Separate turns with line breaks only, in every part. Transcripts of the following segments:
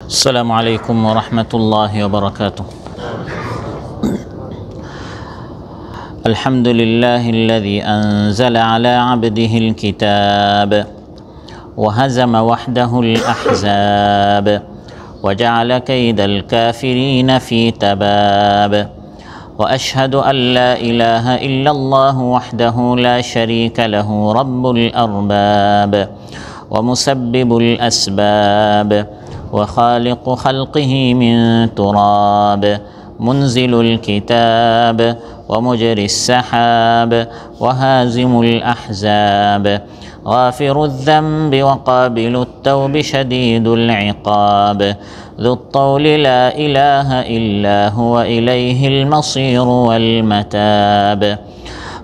السلام عليكم ورحمة الله وبركاته. الحمد لله الذي أنزل على عبده الكتاب وهزم وحده الأحزاب وجعل كيد الكافرين في تباب، وأشهد أن لا إله إلا الله وحده لا شريك له رب الأرباب ومسبب الأسباب وخالق خلقه من تراب، منزل الكتاب ومجري السحاب وهازم الأحزاب، غافر الذنب وقابل التوب شديد العقاب، ذو الطول لا إله إلا هو إليه المصير والمتاب.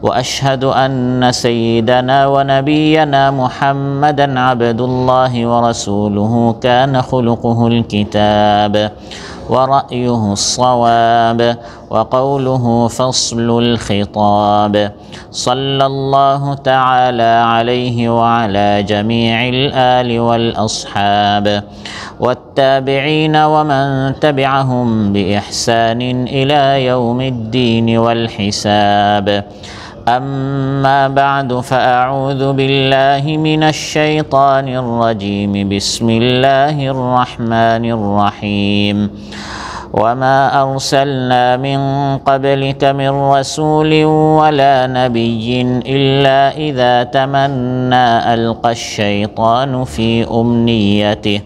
وأشهد أن سيدنا ونبينا محمدًا عبد الله ورسوله كان خلقه الكتاب ورأيه الصواب وقوله فصل الخطاب، صلى الله تعالى عليه وعلى جميع الآل والأصحاب والتابعين ومن تبعهم بإحسان إلى يوم الدين والحساب. أما بعد، فأعوذ بالله من الشيطان الرجيم. بسم الله الرحمن الرحيم. وما أرسلنا من قبلك من رسول ولا نبي إلا إذا تمنى ألقى الشيطان في أمنيته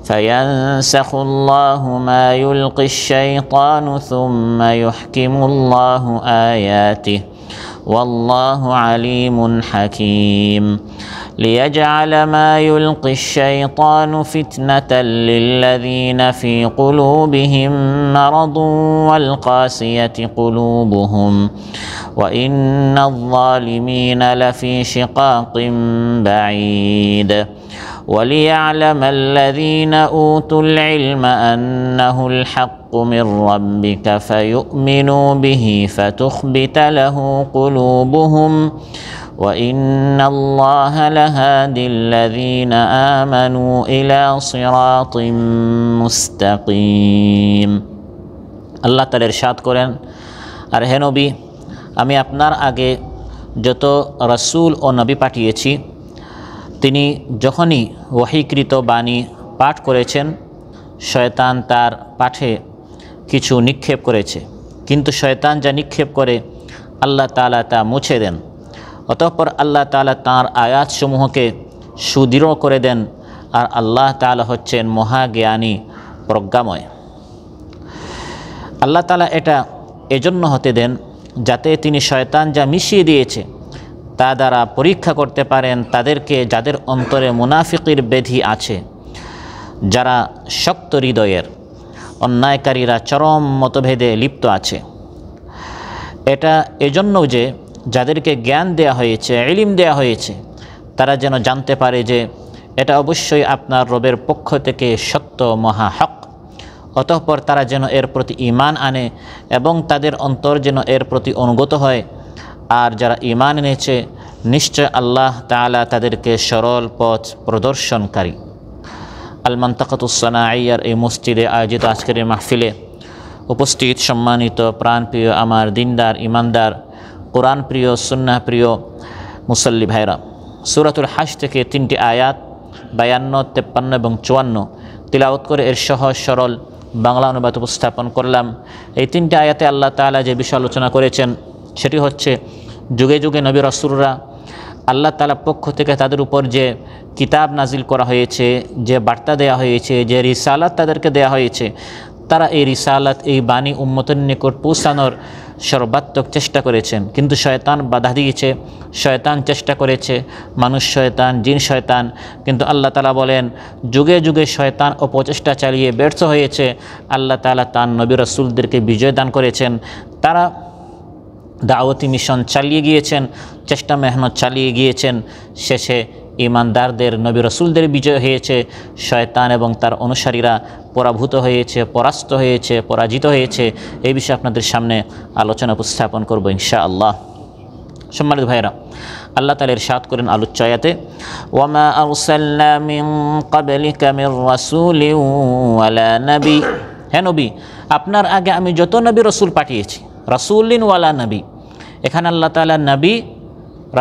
فينسخ الله ما يلقي الشيطان ثم يحكم الله آياته والله عليم حكيم. ليجعل ما يلقي الشيطان فتنة للذين في قلوبهم مرض والقاسية قلوبهم وإن الظالمين لفي شقاق بعيد. وليعلم الذين أوتوا العلم أنه الحق من ربك فيؤمنوا به فتخبت له قلوبهم وإن الله لهادي الذين آمنوا إلى صراط মুস্তাকিম। আল্লাহ তাআলা ইরশাদ করেন, আর হে নবী, আমি আপনার আগে যত রাসূল ও নবী পাঠিয়েছি তিনি যখনই ওহীকৃত বাণী পাঠ করেছেন শয়তান তার পাঠে কিছু নিক্ষেপ করেছে, কিন্তু শয়তান যা নিক্ষেপ করে আল্লাহ তাআলা তা মুছে দেন। অতঃপর আল্লাহ তাআলা তাঁর আয়াতসমূহকে সুদৃঢ় করে দেন, আর আল্লাহ তাআলা হচ্ছেন মহাজ্ঞানী প্রজ্ঞাময়। আল্লাহ তাআলা এটা এজন্য হতে দেন যাতে তিনি শয়তান যা মিশিয়ে দিয়েছে তা দ্বারা পরীক্ষা করতে পারেন তাদেরকে যাদের অন্তরে মুনাফিকির ব্যাধি আছে, যারা শক্ত হৃদয়ের, অন্যায়কারীরা চরম মতভেদে লিপ্ত আছে। এটা এজন্য যে যাদেরকে জ্ঞান দেয়া হয়েছে, ইলম দেয়া হয়েছে, তারা যেন জানতে পারে যে এটা অবশ্যই আপনার রবের পক্ষ থেকে সত্য মহা হক। অতঃপর তারা যেন এর প্রতি ঈমান আনে এবং তাদের অন্তর যেন এর প্রতি অনুগত হয়। আর যারা ঈমান এনেছে নিশ্চয় আল্লাহ তাআলা তাদেরকে সরল পথ প্রদর্শনকারী। আল মানতাকাতুস সানাইয়ার এই মসজিদে আয়োজিত আজকের এই মাহফিলে উপস্থিত সম্মানিত প্রাণপ্রিয় আমার দিনদার ইমানদার কোরআন প্রিয় সুন্নাহ প্রিয় মুসল্লি ভাইরা, সূরাতুল হাশ থেকে 3টি আয়াত 52, 53 এবং 54 তিলাওয়াত করে এর সহজ সরল বাংলা অনুবাদ উপস্থাপন করলাম। এই 3টি আয়াতে আল্লাহ তাআলা যে বিষয় আলোচনা করেছেন সেটি হচ্ছে যুগে যুগে নবী রাসূলরা আল্লাহ তাআলার পক্ষ থেকে তাদের উপর যে কিতাব নাজিল করা হয়েছে, যে বার্তা দেয়া হয়েছে, যে রিসালাত তাদেরকে দেয়া হয়েছে, তারা এই রিসালাত, এই বাণী উম্মতের নিকট পৌঁছানোর সর্বাত্মক চেষ্টা করেছেন, কিন্তু শয়তান বাধা দিয়েছে, শয়তান চেষ্টা করেছে, মানুষ শয়তান, জিন শয়তান। কিন্তু আল্লাহ তাআলা বলেন যুগে যুগে শয়তান অপচেষ্টা চালিয়ে ব্যর্থ হয়েছে, আল্লাহ তাআলা তার নবী রাসূলদেরকে বিজয় দান করেছেন। তারা দাওয়াতি মিশন চালিয়ে গিয়েছেন, চেষ্টা মেহনত চালিয়ে গিয়েছেন, শেষে ঈমানদারদের নবী রাসূলদের বিজয় হয়েছে, শয়তান এবং তার অনুসারীরা পরাভূত হয়েছে, পরাস্ত হয়েছে, পরাজিত হয়েছে। এই বিষয়ে আপনাদের সামনে আলোচনা উপস্থাপন করব ইনশাআল্লাহ। সম্মানিত ভাইরা, আল্লাহ তাআলা ইরশাদ করেন আলোচ্য আয়াতে, ওয়ামা আরসালনা মিন ক্বাবলিকা মির রাসূলিন ওয়ালা নবী, হে নবী আপনার আগে আমি যত নবী রসুল পাঠিয়েছি, রাসূলিন ওয়ালা নবী, এখানে আল্লাহ তাআলা নবী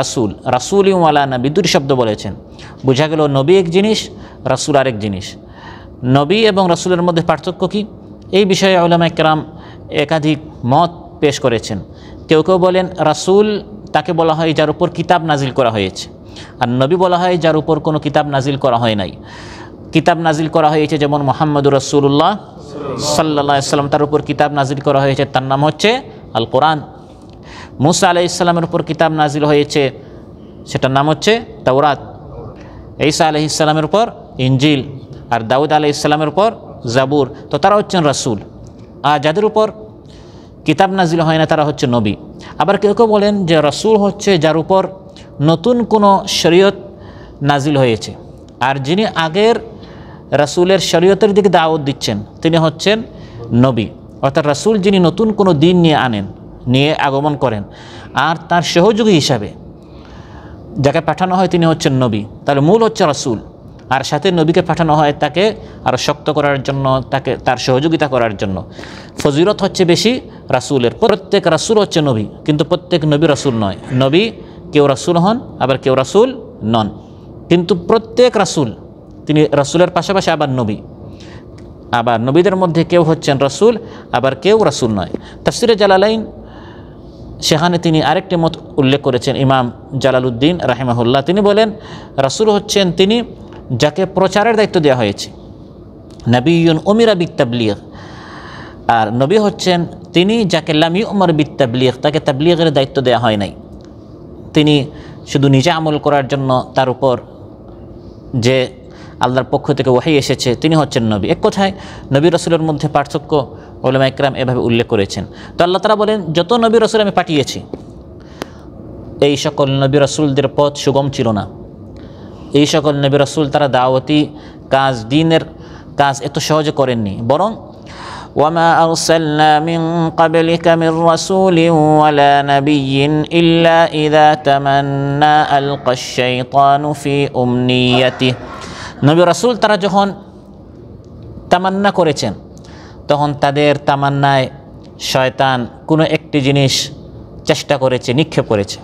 রাসূল, রাসূলিন ওয়ালা নবী দুটি শব্দ বলেছেন। বোঝা গেল নবী এক জিনিস, রাসূল আরেক জিনিস। নবী এবং রাসূলের মধ্যে পার্থক্য কি, এই বিষয়ে উলামায়ে কেরাম একাধিক মত পেশ করেছেন। কেউ কেউ বলেন রাসূল তাকে বলা হয় যার উপর কিতাব নাজিল করা হয়েছে, আর নবী বলা হয় যার উপর কোনো কিতাব নাজিল করা হয় নাই। কিতাব নাজিল করা হয়েছে যেমন মুহাম্মদুর রাসূলুল্লাহ সাল্লাল্লাহু আলাইহি ওয়াসাল্লাম, তার উপর কিতাব নাজিল করা হয়েছে, তার নাম হচ্ছে আল কোরআন। মূসা আলাইহিস সালামের উপর কিতাব নাজিল হয়েছে, সেটার নাম হচ্ছে তাওরাত। ঈসা আলাইহিস সালামের উপর ইনজিল, আর দাউদ আলাইহিস সালামের উপর জাবুর। তো তারা হচ্ছেন রাসূল। আর যাদের উপর কিতাব নাজিল হয় না তারা হচ্ছে নবী। আবার কেউ কেউ বলেন যে রাসূল হচ্ছে যার উপর নতুন কোনো শরীয়ত নাজিল হয়েছে, আর যিনি আগের রাসূলের শরীয়তের দিকে দাওয়াত দিচ্ছেন তিনি হচ্ছেন নবী। অর্থাৎ রাসূল যিনি নতুন কোনো দিন নিয়ে আগমন করেন, আর তার সহযোগী হিসাবে যাকে পাঠানো হয় তিনি হচ্ছেন নবী। তাহলে মূল হচ্ছে রাসূল, আর সাথে নবীকে পাঠানো হয় তাকে আরও শক্ত করার জন্য, তার সহযোগিতা করার জন্য। ফজিলত হচ্ছে বেশি রাসূলের। প্রত্যেক রাসূল হচ্ছে নবী, কিন্তু প্রত্যেক নবী রাসূল নয়। নবী কেউ রাসূল হন, আবার কেউ রাসূল নন, কিন্তু প্রত্যেক রাসূল তিনি রাসূলের পাশাপাশি আবার নবী। আবার নবীদের মধ্যে কেউ হচ্ছেন রাসূল, আবার কেউ রাসূল নয়। তাফসিরে জালালাইন সেখানে তিনি আরেকটি মত উল্লেখ করেছেন, ইমাম জালালউদ্দিন রাহিমাহুল্লাহ। তিনি বলেন রাসূল হচ্ছেন তিনি যাকে প্রচারের দায়িত্ব দেওয়া হয়েছে, নবিয়্যুন উমিরা বিত্তাবলীগ। আর নবী হচ্ছেন তিনি যাকে লাম ইউমার বিত্তাবলীগ, তাকে তাবলীগের দায়িত্ব দেওয়া হয় নাই। তিনি শুধু নিজে আমল করার জন্য তার উপর যে আল্লাহর পক্ষ থেকে ওহী এসেছে তিনি হচ্ছেন নবী। এক কথায় নবী রাসূলের মধ্যে পার্থক্য উলামায়ে কেরাম এভাবে উল্লেখ করেছেন। তো আল্লাহ তাআলা বলেন যত নবী রাসূল আমি পাঠিয়েছি, এই সকল নবী রাসূলদের পথ সুগম ছিল না। এই সকল নবী রাসূল তারা দাওয়াতি কাজ, দ্বীনের কাজ এত সহজে করেননি, বরং ওয়ামা আরসালনা মিন ক্বাবলিকা মির রাসূলিন ওয়ালা নাবিয়্যিন ইল্লা ইযা তামান্না আলকাশ শাইতানু ফি উমনিয়াতিহি। নবী রাসূল তারা যখন তামান্না করেছেন, তখন তাদের তামান্নায় শয়তান কোনো একটি জিনিস চেষ্টা করেছে, নিক্ষেপ করেছে।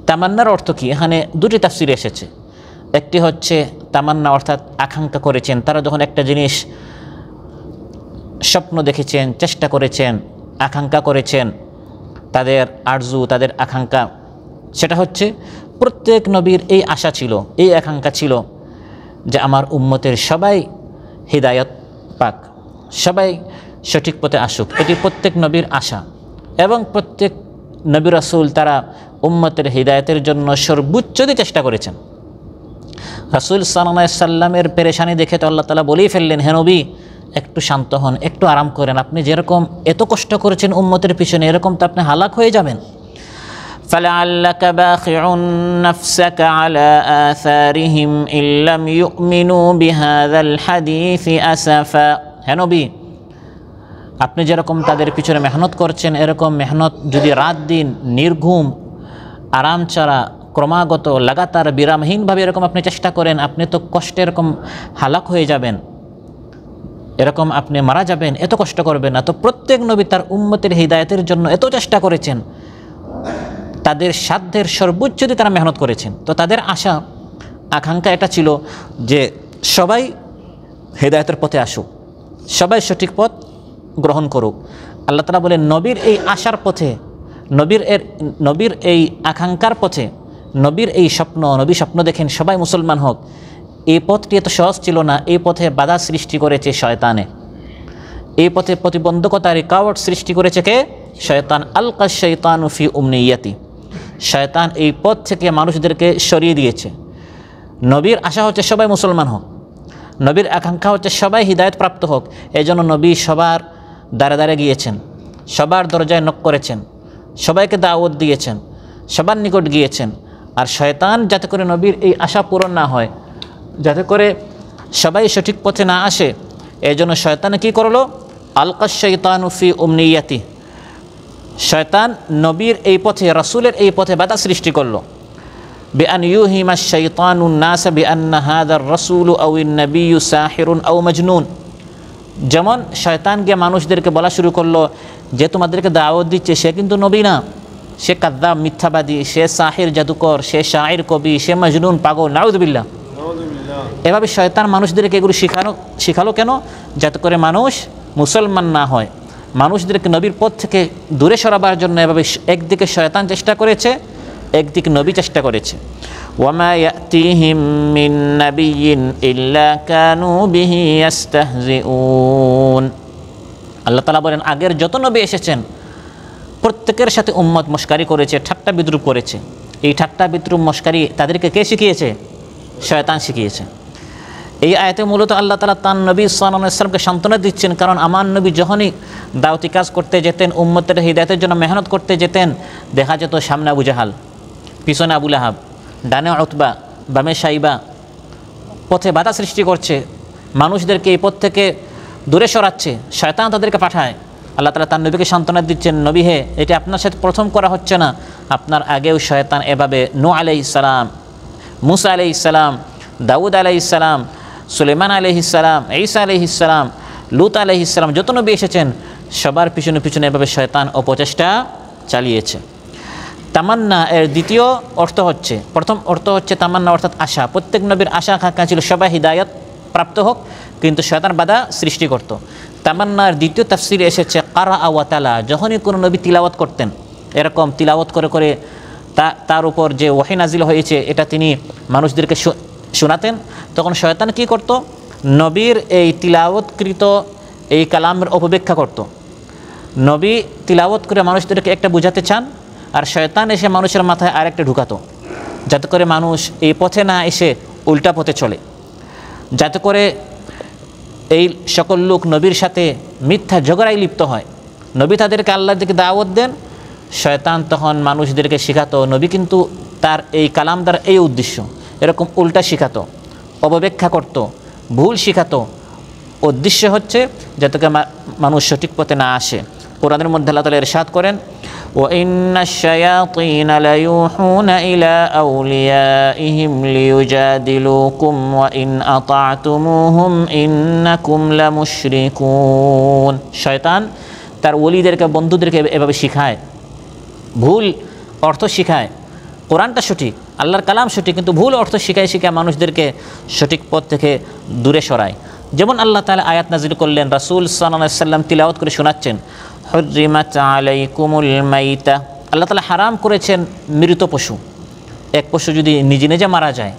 তামান্নার অর্থ কি, এখানে দুটি তাফসীর এসেছে। একটি হচ্ছে তামান্না অর্থাৎ আকাঙ্ক্ষা করেছেন, তারা যখন একটা জিনিস স্বপ্ন দেখেছেন, চেষ্টা করেছেন, আকাঙ্ক্ষা করেছেন, তাদের আরজু, তাদের আকাঙ্ক্ষা, সেটা হচ্ছে প্রত্যেক নবীর এই আশা ছিল, এই আকাঙ্ক্ষা ছিল যে আমার উম্মতের সবাই হিদায়াত পাক, সবাই সঠিক পথে আসুক। এটি প্রত্যেক নবীর আশা, এবং প্রত্যেক নবী রাসূল তারা উম্মতের হিদায়াতের জন্য সর্বোচ্চ দিয়ে চেষ্টা করেছেন। রাসূল সাল্লাল্লাহু আলাইহি সাল্লামের পেরেশানি দেখে তো আল্লাহ তাআলা বলেই ফেললেন, হে নবী একটু শান্ত হন, একটু আরাম করেন। আপনি যেরকম এত কষ্ট করেছেন উম্মতের পিছনে, এরকম তো আপনি হালাক হয়ে যাবেন। فَلَعَلَّكَ بَاخِعٌ نَفْسَكَ عَلَى آثَارِهِمْ إِن لَّمْ يُؤْمِنُوا بِهَذَا الْحَدِيثِ أَسَفًا। হে নবী আপনি যেরকম তাদের পিছনে মেহনত করছেন, এরকম মেহনত যদি রাত দিন নির্ঘুম আরাম ছাড়া ক্রমাগত লাগাতার বিরামহীনভাবে এরকম আপনি চেষ্টা করেন, আপনি তো কষ্টে এরকম হালাক হয়ে যাবেন, এরকম আপনি মারা যাবেন, এত কষ্ট করবেন না। তো প্রত্যেক নবী তার উম্মতের হিদায়াতের জন্য এত চেষ্টা করেছেন, তাদের সাধ্যের সর্বোচ্চ দিয়ে তারা মেহনত করেছেন। তো তাদের আশা আকাঙ্ক্ষা এটা ছিল যে সবাই হিদায়াতের পথে আসুক, সবাই সঠিক পথ গ্রহণ করুক। আল্লাহ তাআলা বলেন নবীর এই আশার পথে, নবীর এই আকাঙ্ক্ষার পথে, নবীর এই স্বপ্ন, নবী স্বপ্ন দেখেন সবাই মুসলমান হোক, এই পথটি এত সহজ ছিল না। এই পথে বাধা সৃষ্টি করেছে শয়তানে, এই পথে প্রতিবন্ধকতা, রিকাওয়ার্ড সৃষ্টি করেছে কে? শয়তান। আলকা শাইতানু ফি উমনিয়াতি, শয়তান এই পথ থেকে মানুষদেরকে সরিয়ে দিয়েছে। নবীর আশা হচ্ছে সবাই মুসলমান হোক, নবীর আকাঙ্ক্ষা হচ্ছে সবাই হিদায়াত প্রাপ্ত হোক। এই জন্য নবী সবার দ্বারে দ্বারে গিয়েছেন, সবার দরজায় নক করেছেন, সবাইকে দাওয়াত দিয়েছেন, সবার নিকট গিয়েছেন। আর শয়তান যাতে করে নবীর এই আশা পূরণ না হয়, যাতে করে সবাই সঠিক পথে না আসে, এই জন্য শয়তান কী করলো? আলকা শাইতানু ফি উমনিয়াতি, শয়তান নবীর এই পথে, রাসূলের এই পথে বাধা সৃষ্টি করলো। বিআন ইউহিমা শাইতানুন নাস বিআন্না হাযার রাসূলু আও আন-নাবিয়্যু সাহিরুন আও মাজনুন। যেমন শয়তান গিয়ে মানুষদেরকে বলা শুরু করলো যে তোমাদেরকে দাওয়াত দিচ্ছে সে কিন্তু নবী না, সে কাযযাব, মিথ্যাবাদী, সে সাহির, জাদুকর, সে শায়ের, কবি, সে মাজনুন, পাগল, নাউযুবিল্লাহ। এভাবে শয়তান মানুষদেরকে এগুলো শিখালো কেন? যাতে করে মানুষ মুসলমান না হয়, মানুষদেরকে নবীর পথ থেকে দূরে সরাবার জন্য এভাবে একদিকে শয়তান চেষ্টা করেছে, একদিকে নবী চেষ্টা করেছে। ওয়ামা ইয়াতিহিম মিন নাবিয়্যিন ইল্লা কানু বিহি ইস্তাহজিউন। আল্লাহ তাআলা বলেন আগের যত নবী এসেছেন প্রত্যেকের সাথে উম্মত মশকারি করেছে, ঠাট্টা বিদ্রুপ করেছে। এই ঠাট্টা বিদ্রুপ মশকারি তাদেরকে কে শিখিয়েছে? শয়তান শিখিয়েছে। এই আয়াতে মূলত আল্লাহ তাআলা তার নবী সাল্লাল্লাহু আলাইহি ওয়াসাল্লামকে সান্ত্বনা দিচ্ছেন, কারণ আমার নবী যখনই দাওয়াতি কাজ করতে যেতেন, উম্মতের হিদায়াতের জন্য মেহনত করতে যেতেন, দেখা যেত সামনে আবু জাহাল, পিছনে আবু লাহাব, ডানে উতবা, বামে সাইবা, পথে বাধা সৃষ্টি করছে, মানুষদেরকে এই পথ থেকে দূরে সরাচ্ছে, শয়তান তাদেরকে পাঠায়। আল্লাহ তাআলা তার নবীকে সান্ত্বনা দিচ্ছেন, নবী হে, এটা আপনার সাথে প্রথম করা হচ্ছে না, আপনার আগেও শয়তান এভাবে নূহ আলাইহিস সালাম, মুসা আলাইহিস সালাম, দাউদ আলাইহিস সালাম, সুলাইমান আলাইহিস সালাম, ঈসা আলাইহিস সালাম, লূত আলাইহিস সালাম, যত নবী এসেছেন সবার পিছনে পিছনে এভাবে শয়তান অপচেষ্টা চালিয়েছে। তামান্না এর দ্বিতীয় অর্থ হচ্ছে, প্রথম অর্থ হচ্ছে তামান্না অর্থাৎ আশা। প্রত্যেক নবীর আশা আকাঙ্ক্ষা ছিল সবাই হিদায়াত প্রাপ্ত হোক, কিন্তু শয়তান বাধা সৃষ্টি করত। তামান্নার দ্বিতীয় তাফসিরে এসেছে কারা ওয়া তালা, যখনই কোনো নবী তিলাওয়াত করতেন, এরকম তিলাওয়াত করে করে তার উপর যে ওহী নাজিল হয়েছে এটা তিনি মানুষদেরকে শোনাতেন, তখন শয়তান কী করত? নবীর এই তিলাওয়াতকৃত এই কালামের অপব্যাখ্যা করত। নবী তিলাওয়াত করে মানুষদেরকে একটা বুঝাতে চান, আর শয়তান এসে মানুষের মাথায় আরেকটা ঢুকাতো, যাতে করে মানুষ এই পথে না এসে উল্টা পথে চলে, যাতে করে এই সকল লোক নবীর সাথে মিথ্যা ঝগড়ায় লিপ্ত হয়। নবী তাদেরকে আল্লাহর দিকে দাওয়াত দেন, শয়তান তখন মানুষদেরকে শেখাতো নবী কিন্তু তার এই কালাম দ্বারা এই উদ্দেশ্য, এরকম উল্টা শেখাতো, অপব্যাখ্যা করত, ভুল শেখাতো। উদ্দেশ্য হচ্ছে যাতে মানুষ সঠিক পথে না আসে। কোরআনের মধ্যে আল্লাহ তাআলা ইরশাদ করেন, وَإِنَّ الشَّيَاطِينَ لَيُوحُونَ إِلَى أَوْلِيَائِهِمْ لِيُجَادِلُوكُمْ وَإِنْ أَطَعْتُمُوهُمْ إِنَّكُمْ لَمُشْرِكُونَ। শয়তান তার ওলিদেরকে, বন্ধুদেরকে এভাবে শিখায়, ভুল অর্থ শিখায়। কোরআনটা সঠিক, আল্লাহর কালাম সঠিক, কিন্তু ভুল অর্থ শিখায় মানুষদেরকে সঠিক পথ থেকে দূরে সরায়। যেমন আল্লাহ তাআলা আয়াত নাজিল করলেন, রাসূল সাল্লাল্লাহু আলাইহি ওয়াসাল্লাম তিলাওয়াত করে শোনাচ্ছেন, হুররিমাত আলাইকুমুল মাইতা, আল্লাহ তাআলা হারাম করেছেন মৃত পশু। এক পশু যদি নিজে নিজে মারা যায়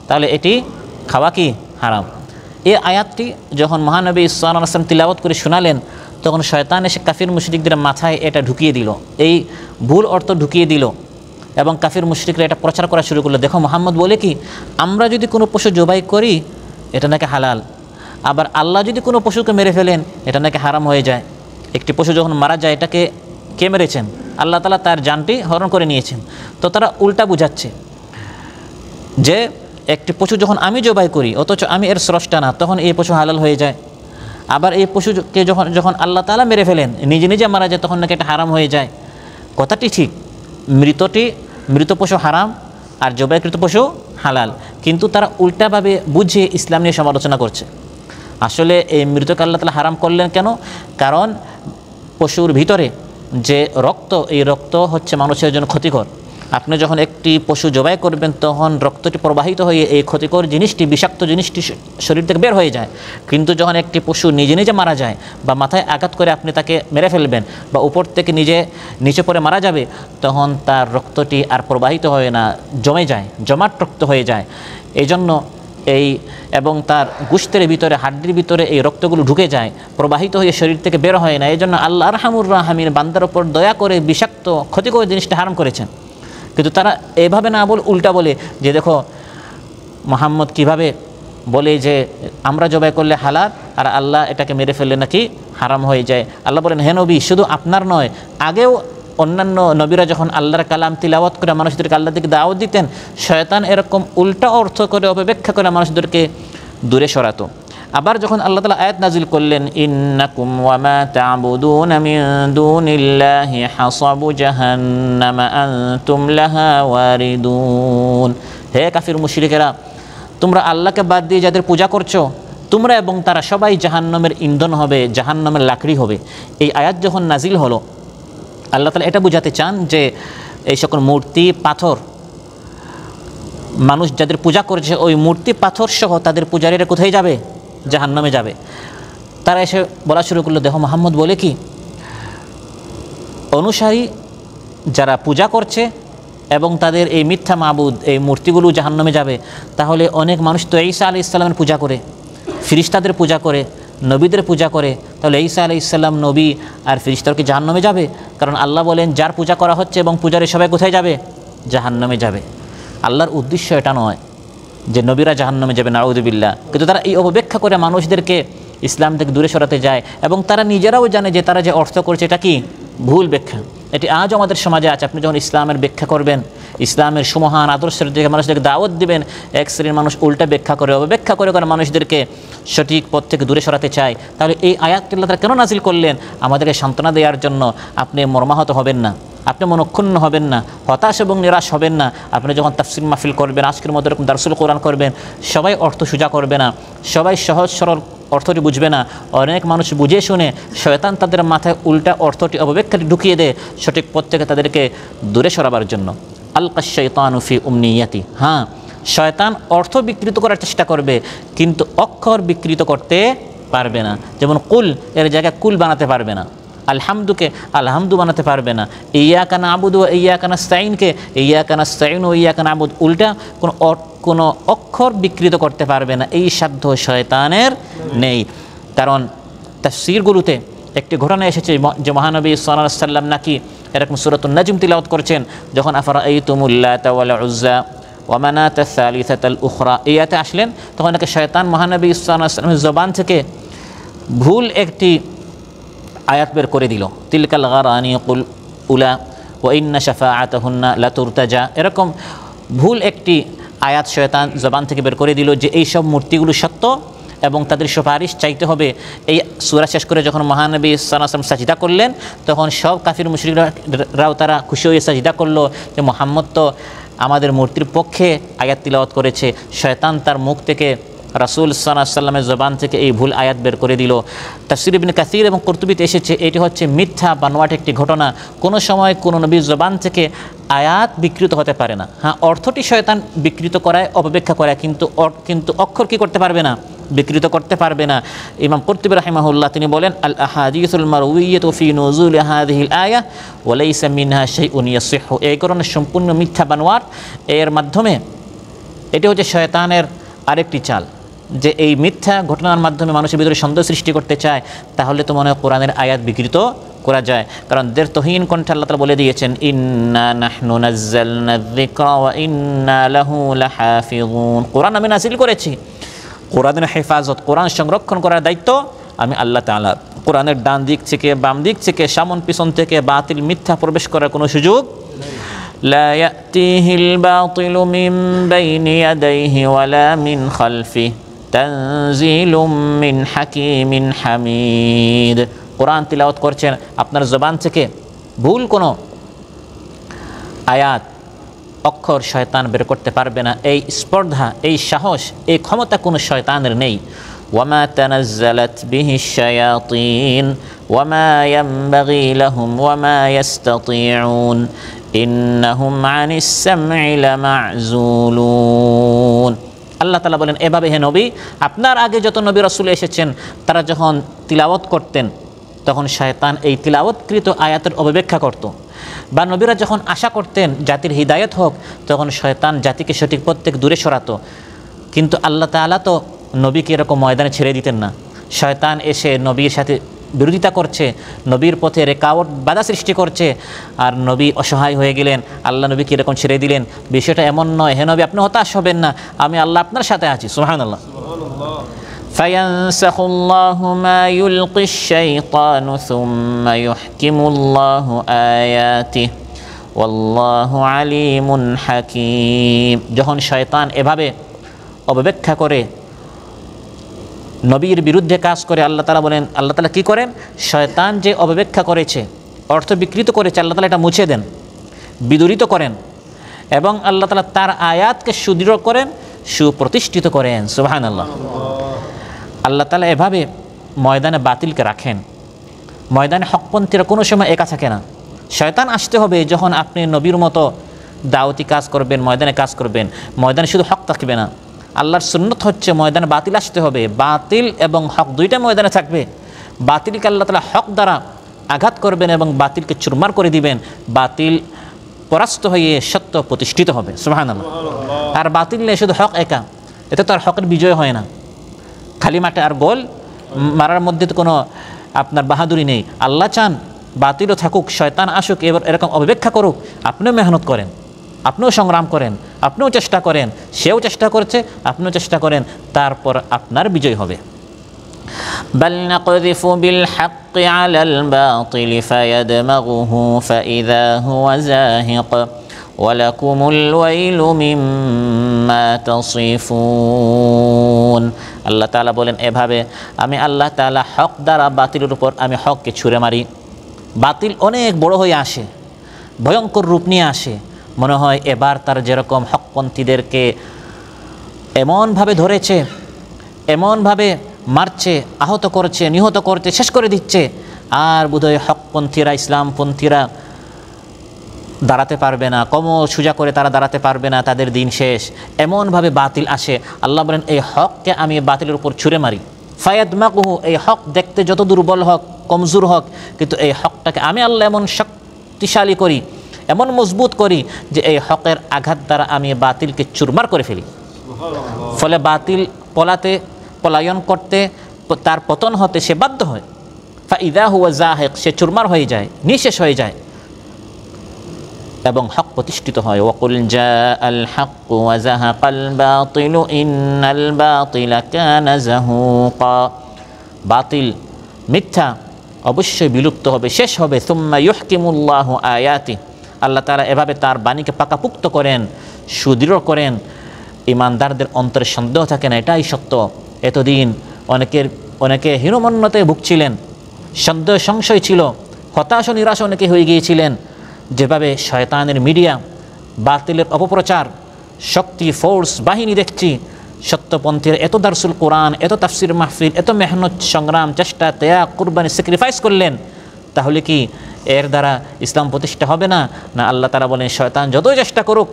তাহলে এটি খাওয়া কি হারাম। এই আয়াতটি যখন মহানবী সাল্লাল্লাহু আলাইহি ওয়াসাল্লাম তিলাওয়াত করে শোনালেন, তখন শয়তান এসে কাফির মুশরিকদের মাথায় এটা ঢুকিয়ে দিল, এই ভুল অর্থ ঢুকিয়ে দিল, এবং কাফির মুশরিকরা এটা প্রচার করা শুরু করলো, দেখো মুহাম্মদ বলে কি আমরা যদি কোনো পশু জবাই করি এটা নাকি হালাল, আবার আল্লাহ যদি কোনো পশুকে মেরে ফেলেন এটা নাকি হারাম হয়ে যায়। একটি পশু যখন মারা যায় এটাকে কে মেরেছেন? আল্লাহ তাআলা তার জানটি হরণ করে নিয়েছেন। তো তারা উল্টা বুঝাচ্ছে যে একটি পশু যখন আমি জবাই করি অথচ আমি এর স্রষ্টা না, তখন এই পশু হালাল হয়ে যায়। আবার এই পশুকে যখন আল্লাহ তাআলা মেরে ফেলেন, নিজে নিজে মারা যায়, তখন নাকি এটা হারাম হয়ে যায়। কথাটি ঠিক, মৃত পশু হারাম আর জবাইকৃত পশু হালাল, কিন্তু তারা উল্টাভাবে বুঝে ইসলাম নিয়ে সমালোচনা করছে। আসলে এই মৃতকে আল্লাহ তাআলা হারাম করলেন কেন? কারণ পশুর ভিতরে যে রক্ত, এই রক্ত হচ্ছে মানুষের জন্য ক্ষতিকর। আপনি যখন একটি পশু জবাই করবেন তখন রক্তটি প্রবাহিত হয়ে এই ক্ষতিকর জিনিসটি, বিষাক্ত জিনিসটি শরীর থেকে বের হয়ে যায়। কিন্তু যখন একটি পশু নিজে নিজে মারা যায় বা মাথায় আঘাত করে আপনি তাকে মেরে ফেলবেন বা উপর থেকে নিচে পড়ে মারা যাবে, তখন তার রক্তটি আর প্রবাহিত হয় না, জমে যায়, জমাট রক্ত হয়ে যায়। এই জন্য এবং তার গোশতের ভিতরে, হাড্ডির ভিতরে এই রক্তগুলো ঢুকে যায়, প্রবাহিত হয়ে শরীর থেকে বের হয় না। এই জন্য আল্লাহ আরহামুর রাহিমিন বান্দার ওপর দয়া করে বিষাক্ত ক্ষতিকর জিনিসটা হারাম করেছেন। কিন্তু তারা এভাবে না বলে উল্টা বলে যে দেখো মুহাম্মদ কিভাবে বলে যে আমরা জবাই করলে হালাল আর আল্লাহ এটাকে মেরে ফেললে নাকি হারাম হয়ে যায়। আল্লাহ বলেন, হে নবী, শুধু আপনার নয়, আগেও অন্যান্য নবীরা যখন আল্লাহর কালাম তিলাওয়াত করে মানুষদেরকে আল্লাহ দিকে দাওয়াত দিতেন, শয়তান এরকম উল্টা অর্থ করে, অপব্যাখ্যা করে মানুষদেরকে দূরে সরাতো। আবার যখন আল্লাহ তাআলা আয়াত নাজিল করলেন, ইন্নাকুম ওয়া মা তা'বুদুনা মিন দুনিল্লাহি হাসাবু জাহান্নামা আনতুম লাহা ওয়ারিদুন, হে কাফির মুশরিকেরা, তোমরা আল্লাহকে বাদ দিয়ে যাদের পূজা করছো, তোমরা এবং তারা সবাই জাহান্নামের ইন্ধন হবে, জাহান্নামের লাকড়ি হবে। এই আয়াত যখন নাজিল হলো, আল্লাহ তাআলা এটা বোঝাতে চান যে এই সকল মূর্তি পাথর, মানুষ যাদের পূজা করেছে ওই মূর্তি পাথর সহ তাদের পূজারীরা কোথায় যাবে? জাহান্নামে যাবে। তারা এসে বলা শুরু করলো, দেখো মুহাম্মদ বলে কি, অনুসারী যারা পূজা করছে এবং তাদের এই মিথ্যা মাবুদ, এই মূর্তিগুলো জাহান্নামে যাবে, তাহলে অনেক মানুষ তো ঈসা আলাইহিস সালামের পূজা করে, ফিরিস্তাদের পূজা করে, নবীদের পূজা করে, তাহলে ঈসা আলাইহিস সালাম নবী আর ফিরিস্তারা কি জাহান্নামে যাবে? কারণ আল্লাহ বলেন যার পূজা করা হচ্ছে এবং পূজারী সবাই কোথায় যাবে? জাহান্নামে যাবে। আল্লাহর উদ্দেশ্য এটা নয় যে নবীরা জাহান্নামে যাবে, নাউযুবিল্লাহ। কিন্তু তারা এই অপব্যাখ্যা করে মানুষদেরকে ইসলাম থেকে দূরে সরাতে যায় এবং তারা নিজেরাও জানে যে তারা যে অর্থ করছে এটা কি ভুল ব্যাখ্যা। এটি আজও আমাদের সমাজে আছে। আপনি যখন ইসলামের ব্যাখ্যা করবেন, ইসলামের সুমহান আদর্শের দিকে মানুষদেরকে দাওয়াত দিবেন, এক শ্রেণীর মানুষ উল্টা ব্যাখ্যা করে, অপব্যাখ্যা করে করে মানুষদেরকে সঠিক পথ থেকে দূরে সরাতে চায়। তাহলে এই আয়াতটি আল্লাহ তাআলা কেন নাজিল করলেন? আমাদেরকে সান্ত্বনা দেওয়ার জন্য। আপনি মর্মাহত হবেন না, আপনি মনক্ষুণ্ণ হবেন না, হতাশ এবং নিরাশ হবেন না। আপনি যখন তাফসীর মাহফিল করবেন, আজকের মতো এরকম দারসুল কোরআন করবেন, সবাই অর্থ সোজা করবে না, সবাই সহজ সরল অর্থটি বুঝবে না। অনেক মানুষ বুঝে শুনে শয়তান তাদের মাথায় উল্টা অর্থটি, অপব্যাখ্যাটি ঢুকিয়ে দেয় সঠিক পথ থেকে তাদেরকে দূরে সরাবার জন্য। আলকা শাইতানু ফি উমনিয়াতি, হ্যাঁ, শয়তান অর্থ বিকৃত করার চেষ্টা করবে কিন্তু অক্ষর বিকৃত করতে পারবে না। যেমন কুল এর জায়গায় কুল বানাতে পারবে না, আলহামদুকে আলহামদু বানাতে পারবে না, ইয়াকা নাবুদু ওয়া ইয়াকা নাস্তাইনকে ইয়াকা নাস্তাইন ওয়া ইয়াকা নাবুদ উল্টা কোনো অক্ষর বিকৃত করতে পারবে না। এই সাধ্য শয়তানের নেই। কারণ তাফসীরগুলোতে একটি ঘটনা এসেছে যে মহানবী সাল্লাল্লাহু আলাইহি ওয়াসাল্লাম নাকি এরকম সূরাতুন নাজম তিলাওয়াত করছেন, যখন আফরাআইতুমুল লাতা ওয়াল উজ্জা ওয়া মানাতা সালিসাতাল উখরা এই আয়াতে আসলেন, তখন নাকি শয়তান মহানবী সাল্লাল্লাহু আলাইহি ওয়াসাল্লামের জবান থেকে ভুল একটি আয়াত বের করে দিল, তিলকাল গারানি কুল উলা ওয়া ইন্না শাফাআতাহুন্না লাতুরতাজা, এরকম ভুল একটি আয়াত শয়তান জবান থেকে বের করে দিল যে এইসব মূর্তিগুলো সত্য এবং তাদের সুপারিশ চাইতে হবে। এই সূরা শেষ করে যখন মহানবী সাল্লাল্লাহু আলাইহি ওয়াসাল্লাম সাজদা করলেন, তখন সব কাফির মুশরিকরাও তারা খুশি হয়ে সাজদা করলো যে মুহাম্মদ তো আমাদের মূর্তির পক্ষে আয়াত তিলাওয়াত করেছে। শয়তান তার মুখ থেকে, রাসূল সাল্লাল্লাহু আলাইহি ওয়াসাল্লামের জবান থেকে এই ভুল আয়াত বের করে দিল। তাফসীর ইবনে কাসীর এবং কুরতুবীতে এসেছে এটি হচ্ছে মিথ্যা বানোয়াট একটি ঘটনা। কোনো সময় কোনো নবীর জবান থেকে আয়াত বিকৃত হতে পারে না। হ্যাঁ, অর্থটি শয়তান বিকৃত করায়, অপব্যাখ্যা করায়, কিন্তু অক্ষর কি করতে পারবে না? বিকৃত করতে পারবে না। ইমাম কুরতুবী রাহিমাহুল্লাহ তিনি বলেন, আল আহাদিসুল মারউইয়াতু ফি নুজুল হাযিহিল আয়াহ ওয়া লাইসা মিনহা শাইউন ইয়াসিহু, এই কারণে সম্পূর্ণ মিথ্যা বানোয়াট। এর মাধ্যমে এটি হচ্ছে শয়তানের আরেকটি চাল যে এই মিথ্যা ঘটনার মাধ্যমে মানুষের ভিতরে সন্দেহ সৃষ্টি করতে চায়। তাহলে তো মনে হয় কোরআনের আয়াত বিকৃত করা যায়। কারণ দের তহিন কণ্ঠে আল্লাহ তাআলা বলে দিয়েছেন, ইন্না নাহনু নাযালনা যিকরা ওয়া ইন্না লাহু লাহাফিযুন, কোরআন আমি নাযিল করেছি, কোরআনের হেফাজত, কোরআন সংরক্ষণ করার দায়িত্ব আমি আল্লাহ তাআলা। কোরআনের ডান দিক থেকে, বাম দিক থেকে, সামন পিছন থেকে বাতিল মিথ্যা প্রবেশ করার কোনো সুযোগ লা ইয়াতিহিল বাতিলু মিন বাইনি ইয়াদাইহি ওয়ালা মিন খালফিহি তানজিলুম মিন হাকিমিন হামিদ। কোরআন তিলাওয়াত করছেন, আপনার জবান থেকে ভুল কোনো আয়াত, অক্ষর শয়তান বের করতে পারবে না। এই স্পর্ধা, এই সাহস, এই ক্ষমতা কোনো শয়তানের নেই। ওয়ামা তানাজ্জালাত বিহিশ শায়াতিন ওয়ামা ইয়ানবাগি লাহুম ওয়ামা ইস্তাতিউন ইন্নাহুম আনিস সামঈ লামাযুলুন। আল্লাহ তাআলা বলেন, এভাবে হে নবী, আপনার আগে যত নবী রাসূল এসেছেন তারা যখন তিলাওয়াত করতেন তখন শয়তান এই তিলাওয়াতকৃত আয়াতের অপব্যাখ্যা করত। বা নবীরা যখন আশা করতেন জাতির হিদায়াত হোক, তখন শয়তান জাতিকে সঠিক পথ থেকে দূরে সরাতো। কিন্তু আল্লাহ তাআলা তো নবীকে এরকম ময়দানে ছেড়ে দিতেন না। শয়তান এসে নবীর সাথে বিরোধিতা করছে, নবীর পথে রেকাওয়াট, বাধা সৃষ্টি করছে, আর নবী অসহায় হয়ে গেলেন। আল্লাহ নবীকে এরকম ছেড়ে দিলেন। বিষয়টা এমন নয়, হে নবী আপনি হতাশ হবেন না, আমি আল্লাহ আপনার সাথে আছি। সুবহানাল্লাহ। ফায়ানসাখুল্লাহু মা ইউলকিশ শাইতানু সুম্মা ইউহকিমুল্লাহু আয়াতিহি ওয়াল্লাহু আলিমুন হাকীম। যখন শয়তান এভাবে অপব্যাখ্যা করে নবীর বিরুদ্ধে কাজ করে আল্লাহ তাআলা বলেন, আল্লাহ তাআলা কী করেন? শয়তান যে অপব্যাখ্যা করেছে, অর্থ বিকৃত করেছে, আল্লাহ তাআলা এটা মুছে দেন, বিদূরিত করেন এবং আল্লাহ তাআলা তার আয়াতকে সুদৃঢ় করেন, সুপ্রতিষ্ঠিত করেন। সুবহানাল্লাহ। আল্লাহ তাআলা এভাবে ময়দানে বাতিলকে রাখেন। ময়দানে হকপন্থীরা কোনো সময় একা থাকে না। শয়তান আসতে হবে যখন আপনি নবীর মতো দাওয়াতি কাজ করবেন, ময়দানে কাজ করবেন। ময়দানে শুধু হক থাকবে না, আল্লাহর সুন্নত হচ্ছে ময়দানে বাতিল আসতে হবে। বাতিল এবং হক দুইটা ময়দানে থাকবে। বাতিলকে আল্লাহ তাআলা হক দ্বারা আঘাত করবেন এবং বাতিলকে চুরমার করে দিবেন। বাতিল পরাস্ত হয়ে সত্য প্রতিষ্ঠিত হবে। সুবহানাল্লাহ। আর বাতিল নেই, শুধু হক একা, এতে তো আর হকের বিজয় হয় না। খালি মাঠে আর গোল মারার মধ্যে তো কোনো আপনার বাহাদুরি নেই। আল্লাহ চান বাতিলও থাকুক, শয়তান আসুক, এবার এরকম অপব্যাখ্যা করুক, আপনিও মেহনত করেন, আপনিও সংগ্রাম করেন, আপনিও চেষ্টা করেন, সেও চেষ্টা করছে, আপনিও চেষ্টা করেন, তারপর আপনার বিজয় হবে। بل نقذف بالحق على الباطل فيدمغه فإذا هو زاهق ولكم الويل مما تصفون। আল্লাহ তাআলা বলেন, এভাবে আমি আল্লাহ তাআলা হক দ্বারা বাতিলের উপর আমি হককে ছুঁড়ে মারি। বাতিল অনেক বড় হয়ে আসে, ভয়ঙ্কর রূপ নিয়ে আসে। মনে হয় এবার তার যেরকম হকপন্থীদেরকে এমনভাবে ধরেছে, এমনভাবে মারছে, আহত করছে, নিহত করছে, শেষ করে দিচ্ছে, আর বোধহয় হকপন্থীরা, ইসলামপন্থীরা দাঁড়াতে পারবে না, কোমর সোজা করে তারা দাঁড়াতে পারবে না, তাদের দিন শেষ। এমনভাবে বাতিল আসে। আল্লাহ বলেন, এই হককে আমি বাতিলের উপর ছুঁড়ে মারি। ফায়াদমাকুহু, এই হক দেখতে যত দুর্বল হোক, কমজোর হোক, কিন্তু এই হকটাকে আমি আল্লাহ এমন শক্তিশালী করি, এমন মজবুত করি যে এই হকের আঘাত দ্বারা আমি বাতিলকে চুরমার করে ফেলি। ফলে বাতিল পলায়ন করতে, তার পতন হতে সে বাধ্য হয়। ফাইদা হুয়া জাহিক, সে চুরমার হয়ে যায়, নিঃশেষ হয়ে যায় এবং হক প্রতিষ্ঠিত হয়। ওয়াকুল জাআল হাক্কু ওয়া যাহাকাল বাতিলু ইন্নাল বাতিলা কানা যাহুকা। বাতিল, মিথ্যা অবশ্যই বিলুপ্ত হবে, শেষ হবে। সুম্মা ইউহকিমুল্লাহু আয়াতি, আল্লাহ তাআলা এভাবে তার বাণীকে পাকাপুক্ত করেন, সুদৃঢ় করেন। ইমানদারদের অন্তরে সন্দেহ থাকে না, এটাই সত্য। এতদিন অনেকে হীনমন্যতে ভুগছিলেন, সন্দেহ সংশয় ছিল, হতাশ ও নিরাশ অনেকে হয়ে গিয়েছিলেন। যেভাবে শয়তানের মিডিয়া, বাতিলের অপপ্রচার, শক্তি, ফোর্স, বাহিনী দেখছি, সত্যপন্থীর এত দারসুল কোরআন, এত তাফসির মাহফিল, এত মেহনত, সংগ্রাম, চেষ্টা, ত্যাগ, কুরবানি, স্যাক্রিফাইস করলেন, তাহলে কি এর দ্বারা ইসলাম প্রতিষ্ঠা হবে না? না, আল্লাহ তাআলা বলেন, শয়তান যতই চেষ্টা করুক,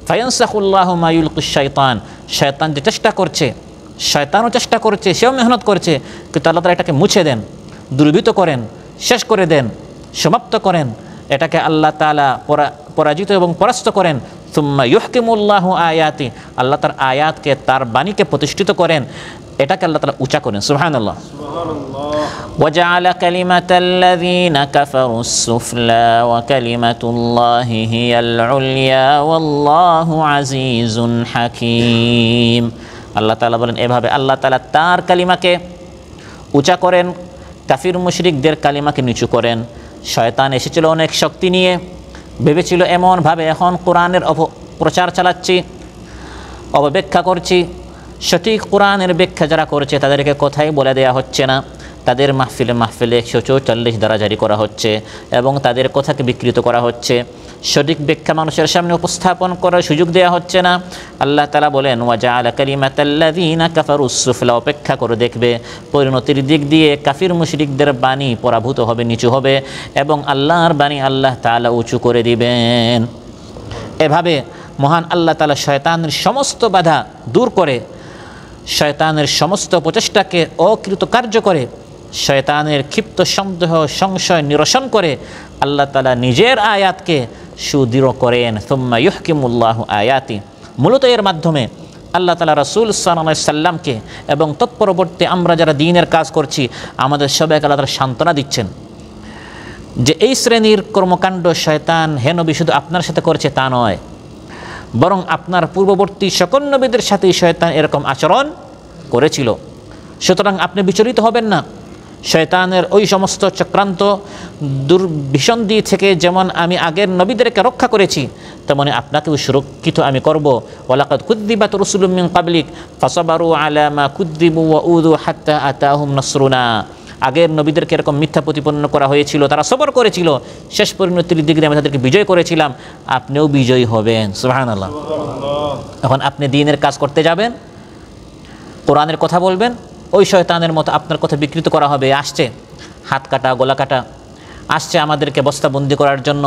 ফায়ানসাখুল্লাহু মা ইউলকিশ শাইতান, শয়তান যে চেষ্টা করছে, শয়তানও চেষ্টা করছে, সেও মেহনত করছে, কিন্তু আল্লাহ তাআলা এটাকে মুছে দেন, দুর্বৃত্ত করেন, শেষ করে দেন, সমাপ্ত করেন। এটাকে আল্লাহ তাআলা পরাজিত এবং পরাস্ত করেন। সুম্মা ইউহকিমুল্লাহু আয়াতি, আল্লাহ তার আয়াতকে, তার বাণীকে প্রতিষ্ঠিত করেন, এটাকে আল্লাহ তাআলা উঁচা করেন। সুবহানাল্লাহ। ওয়া জাআলা কালিমাতাল্লাযীনা কাফারুস সুফলা ওয়া কালিমাতুল্লাহি হিয়াল উলিয়া ওয়াল্লাহু আজিজুন হাকীম। আল্লাহ তাআলা বলেন, এভাবে আল্লাহ তাআলা তার কালিমাকে উঁচা করেন, কাফির মুশরিকদের কালিমাকে নিচু করেন। শয়তান এসেছিল অনেক শক্তি নিয়ে, ভেবেছিল এমনভাবে এখন কোরআনের প্রচার চালাচ্ছি, অপব্যাখ্যা করছি। সঠিক কোরআনের ব্যাখ্যা যারা করছে তাদেরকে কথাই বলে দেওয়া হচ্ছে না, তাদের মাহফিলে 144 ধারা জারি করা হচ্ছে এবং তাদের কথাকে বিকৃত করা হচ্ছে। সঠিক ব্যাখ্যা মানুষের সামনে উপস্থাপন করার সুযোগ দেওয়া হচ্ছে না। আল্লাহ তাআলা বলেন, ওয়া জাআলা কালিমাতাল্লাযীনা কাফারুস সুফলা, অপেক্ষা করে দেখবে পরিণতির দিক দিয়ে কাফির মুশরিকদের বাণী পরাভূত হবে, নিচু হবে এবং আল্লাহর বাণী আল্লাহ তাআলা উঁচু করে দিবেন। এভাবে মহান আল্লাহ তাআলা শয়তানের সমস্ত বাধা দূর করে, শয়তানের সমস্ত প্রচেষ্টাকে অকৃতকার্য করে, শয়তানের ক্ষিপ্ত সন্দেহ সংশয় নিরসন করে আল্লাহ তাআলা নিজের আয়াতকে সুদৃঢ় করেন। সুম্মা ইউহকিমুল্লাহু আয়াতি, মূলত এর মাধ্যমে আল্লাহ তাআলা রাসূল সাল্লাল্লাহু আলাইহি সাল্লামকে এবং তৎপরবর্তী আমরা যারা দ্বীনের কাজ করছি আমাদের সবাইকে আল্লাহ তাআলা সান্ত্বনা দিচ্ছেন যে এই শ্রেণীর কর্মকাণ্ড শয়তান হে নবী শুধু আপনার সাথে করছে তা নয়, বরং আপনার পূর্ববর্তী সকল নবীদের সাথেই শয়তান এরকম আচরণ করেছিল। সুতরাং আপনি বিচলিত হবেন না, শয়তানের ওই সমস্ত চক্রান্ত দুর্বিসন্ধি থেকে যেমন আমি আগের নবীদেরকে রক্ষা করেছি, তেমনি আপনাকেও সুরক্ষিত আমি করব। ওয়ালাকাদ কুযযিবাত রুসুলুম মিন ক্বাবলিক ফাসাবারু আলা মা কুযযিবু ওয়া উযু হাত্তা আতাহুম নাসরুনা। আগের নবীদেরকে এরকম মিথ্যা প্রতিপন্ন করা হয়েছিল, তারা সবর করেছিল, শেষ পরিণতির দিকে আমি তাদেরকে বিজয় করেছিলাম, আপনিও বিজয়ী হবেন। সুবহানাল্লাহ। এখন আপনি দ্বীনের কাজ করতে যাবেন, কোরআনের কথা বলবেন, ওই শয়তানের মতো আপনার কথা বিকৃত করা হবে। আসছে হাত কাটা, গলা কাটা, আসছে আমাদেরকে বস্তাবন্দি করার জন্য,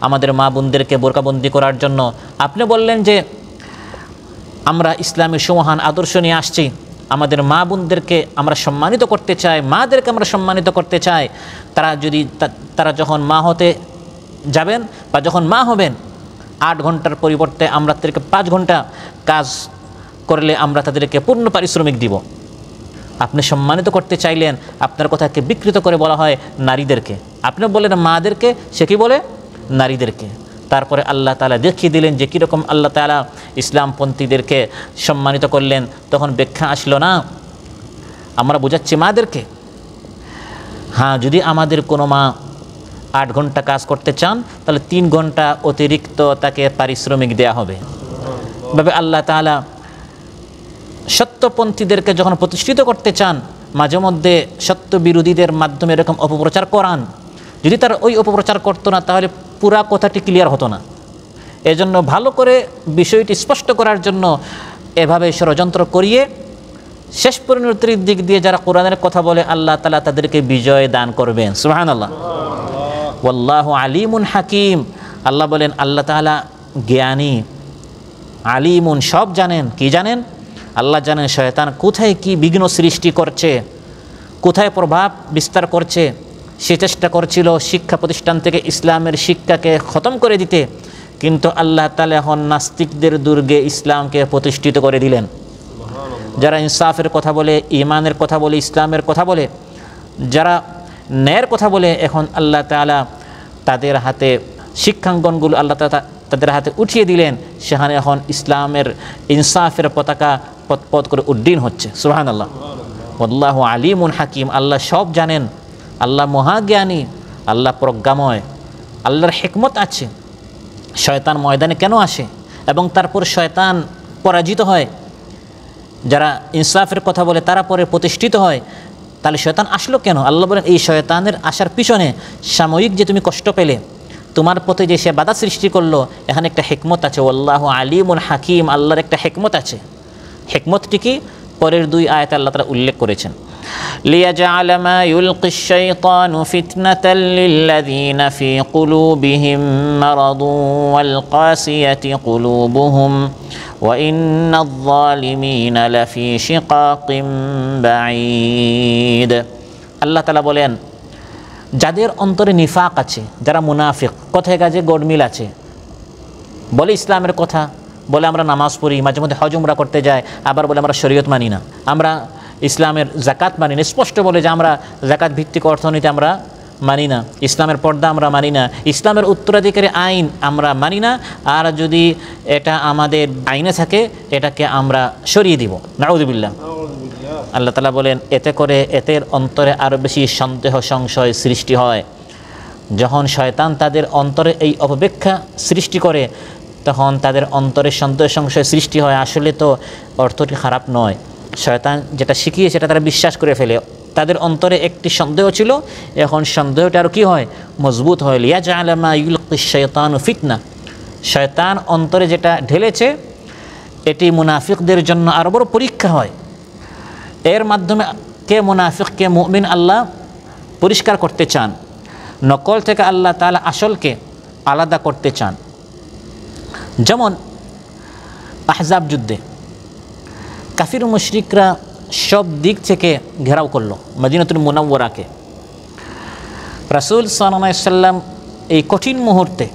আমাদের মা বোনদেরকে বোরকাবন্দি করার জন্য। আপনি বললেন যে আমরা ইসলামের সুমহান আদর্শ নিয়ে আসছি, আমাদের মা বোনদেরকে আমরা সম্মানিত করতে চাই, মাদেরকে আমরা সম্মানিত করতে চাই। তারা যখন মা হতে যাবেন বা যখন মা হবেন, 8 ঘন্টার পরিবর্তে আমরা তাদেরকে 5 ঘন্টা কাজ করলে আমরা তাদেরকে পূর্ণ পারিশ্রমিক দিব। আপনি সম্মানিত করতে চাইলেন, আপনার কথাকে বিকৃত করে বলা হয় নারীদেরকে। আপনি বলেন মাদেরকে, সে কি বলে নারীদেরকে। তারপরে আল্লাহ তাআলা দেখিয়ে দিলেন যে কীরকম আল্লাহ তাআলা ইসলামপন্থীদেরকে সম্মানিত করলেন। তখন ব্যাখ্যা আসলো না, আমরা বোঝাচ্ছি মাদেরকে। হ্যাঁ, যদি আমাদের কোনো মা 8 ঘন্টা কাজ করতে চান, তাহলে 3 ঘন্টা অতিরিক্ত তাকে পারিশ্রমিক দেয়া হবে। ভাবে আল্লাহ তাআলা সত্যপন্থীদেরকে যখন প্রতিষ্ঠিত করতে চান, মাঝে মধ্যে সত্য বিরোধীদের মাধ্যমে এরকম অপপ্রচার করান। যদি তারা ওই অপপ্রচার করতো না, তাহলে পুরা কথাটি ক্লিয়ার হতো না। এজন্য ভালো করে বিষয়টি স্পষ্ট করার জন্য এভাবে ষড়যন্ত্র করিয়ে শেষ পরিণতির দিক দিয়ে যারা কোরআনের কথা বলে, আল্লাহ তাআলা তাদেরকে বিজয় দান করবেন। সুবহানাল্লাহ। ওয়াল্লাহু আলিমুন হাকিম। আল্লাহ বলেন আল্লাহ তাআলা জ্ঞানী, আলিমুন, সব জানেন। কি জানেন? আল্লাহ জানেন শয়তান কোথায় কি বিঘ্ন সৃষ্টি করছে, কোথায় প্রভাব বিস্তার করছে। সে চেষ্টা করছিল শিক্ষা প্রতিষ্ঠান থেকে ইসলামের শিক্ষাকে খতম করে দিতে, কিন্তু আল্লাহ তাআলা এখন নাস্তিকদের দুর্গে ইসলামকে প্রতিষ্ঠিত করে দিলেন। যারা ইনসাফের কথা বলে, ঈমানের কথা বলে, ইসলামের কথা বলে, যারা ন্যায়ের কথা বলে, এখন আল্লাহ তাআলা তাদের হাতে শিক্ষাঙ্গনগুলো আল্লাহ তাআলা তাদের হাতে উঠিয়ে দিলেন। সেখানে এখন ইসলামের ইনসাফের পতাকা পথ করে উড্ডীন হচ্ছে। সুবহানাল্লাহ। আল্লাহু আলিমুন হাকিম। আল্লাহ সব জানেন, আল্লাহ মহাজ্ঞানী, আল্লাহ প্রজ্ঞাময়, আল্লাহর হিকমত আছে। শয়তান ময়দানে কেন আসে এবং তারপর শয়তান পরাজিত হয়, যারা ইনসাফের কথা বলে তারা পরে প্রতিষ্ঠিত হয়, তাহলে শয়তান আসলো কেন? আল্লাহ বলেন এই শয়তানের আসার পিছনে সাময়িক যে তুমি কষ্ট পেলে, তোমার পথে যে সে বাধা সৃষ্টি করলো, এখানে একটা হিকমত আছে। আল্লাহু আলিমুন হাকিম। আল্লাহর একটা হিকমত আছে। হিকমতটি কি? পরের 2 আয়াতে আল্লাহ তাআলা উল্লেখ করেছেন, লিয়াজআল মা ইউলকিশ শাইতানু ফিতনাতাল লিল্লাযীনা ফী কুলুবিহিম মারাদুন ওয়াল কাসিয়াতি কুলুবুহুম ওয়া ইন্নাল যালিমিনা লাফী শিকাকিম বাঈদ। আল্লাহ তাআলা বলেন যাদের অন্তরে নিফাক আছে, যারা মুনাফিক, কথায় কাজে গডমিল আছে, বলে ইসলামের কথা, বলে আমরা নামাজ পড়ি, মাঝে মধ্যে হজ উমরা করতে যাই, আবার বলে আমরা শরীয়ত মানি না, আমরা ইসলামের যাকাত মানি না, স্পষ্ট বলে যে আমরা যাকাত ভিত্তিক অর্থনীতি আমরা মানি না, ইসলামের পর্দা আমরা মানি না, ইসলামের উত্তরাধিকারী আইন আমরা মানি না, আর যদি এটা আমাদের আইনে থাকে এটাকে আমরা সরিয়ে দিব। নাউযুবিল্লাহ। আল্লাহ তাআলা বলেন এতে করে এদের অন্তরে আরও বেশি সন্দেহ সংশয় সৃষ্টি হয়। যখন শয়তান তাদের অন্তরে এই অপব্যাখ্যা সৃষ্টি করে, তখন তাদের অন্তরে সন্দেহ সংশয় সৃষ্টি হয়। আসলে তো অর্থটি খারাপ নয়, শয়তান যেটা শিখিয়ে সেটা তারা বিশ্বাস করে ফেলে। তাদের অন্তরে একটি সন্দেহ ছিল, এখন সন্দেহটা আরও কী হয়? মজবুত হয়। লিয়াজআল মা ইউলকিশ শাইতানু ফিতনা। শয়তান অন্তরে যেটা ঢেলেছে এটি মুনাফিকদের জন্য আরও বড় পরীক্ষা হয়। এর মাধ্যমে কে মুনাফিক কে মুমিন আল্লাহ পরিষ্কার করতে চান, নকল থেকে আল্লাহ তাআলা আসলকে আলাদা করতে চান। যেমন আহজাব যুদ্ধে কাফির মুশরিকরা সব দিক থেকে ঘেরাও করলো মদিনাতুল মুনাওয়ারাকে। রাসূল সাল্লাল্লাহু আলাইহি সাল্লাম এই কঠিন মুহূর্তে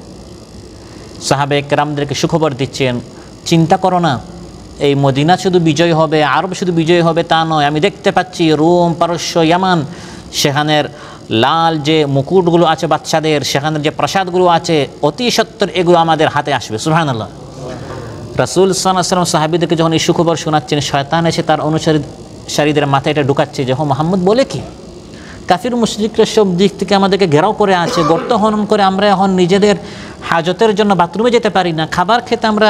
সাহাবায়ে কেরামদেরকে সুখবর দিচ্ছেন, চিন্তা করো না, এই মদিনা শুধু বিজয় হবে, আরব শুধু বিজয় হবে তা নয়, আমি দেখতে পাচ্ছি রোম, পারস্য, ইয়ামান, সেখানের লাল যে মুকুটগুলো আছে বাচ্চাদের, সেখানের যে প্রাসাদগুলো আছে, অতি সত্বর এগুলো আমাদের হাতে আসবে। সুবহানাল্লাহ। রাসূল সাল্লাল্লাহু আলাইহি ওয়াসাল্লাম সাহাবীদেরকে যখন এই সুখবর শোনাচ্ছেন, শয়তান এসে তার অনুসারীদের মাথায় এটা ঢুকাচ্ছে যে মুহাম্মদ বলে কি, কাফির মুশরিকরা সব দিক থেকে আমাদেরকে ঘেরাও করে আছে, গর্ত খনন করে আমরা এখন নিজেদের হাজতের জন্য বাথরুমে যেতে পারি না, খাবার খেতে আমরা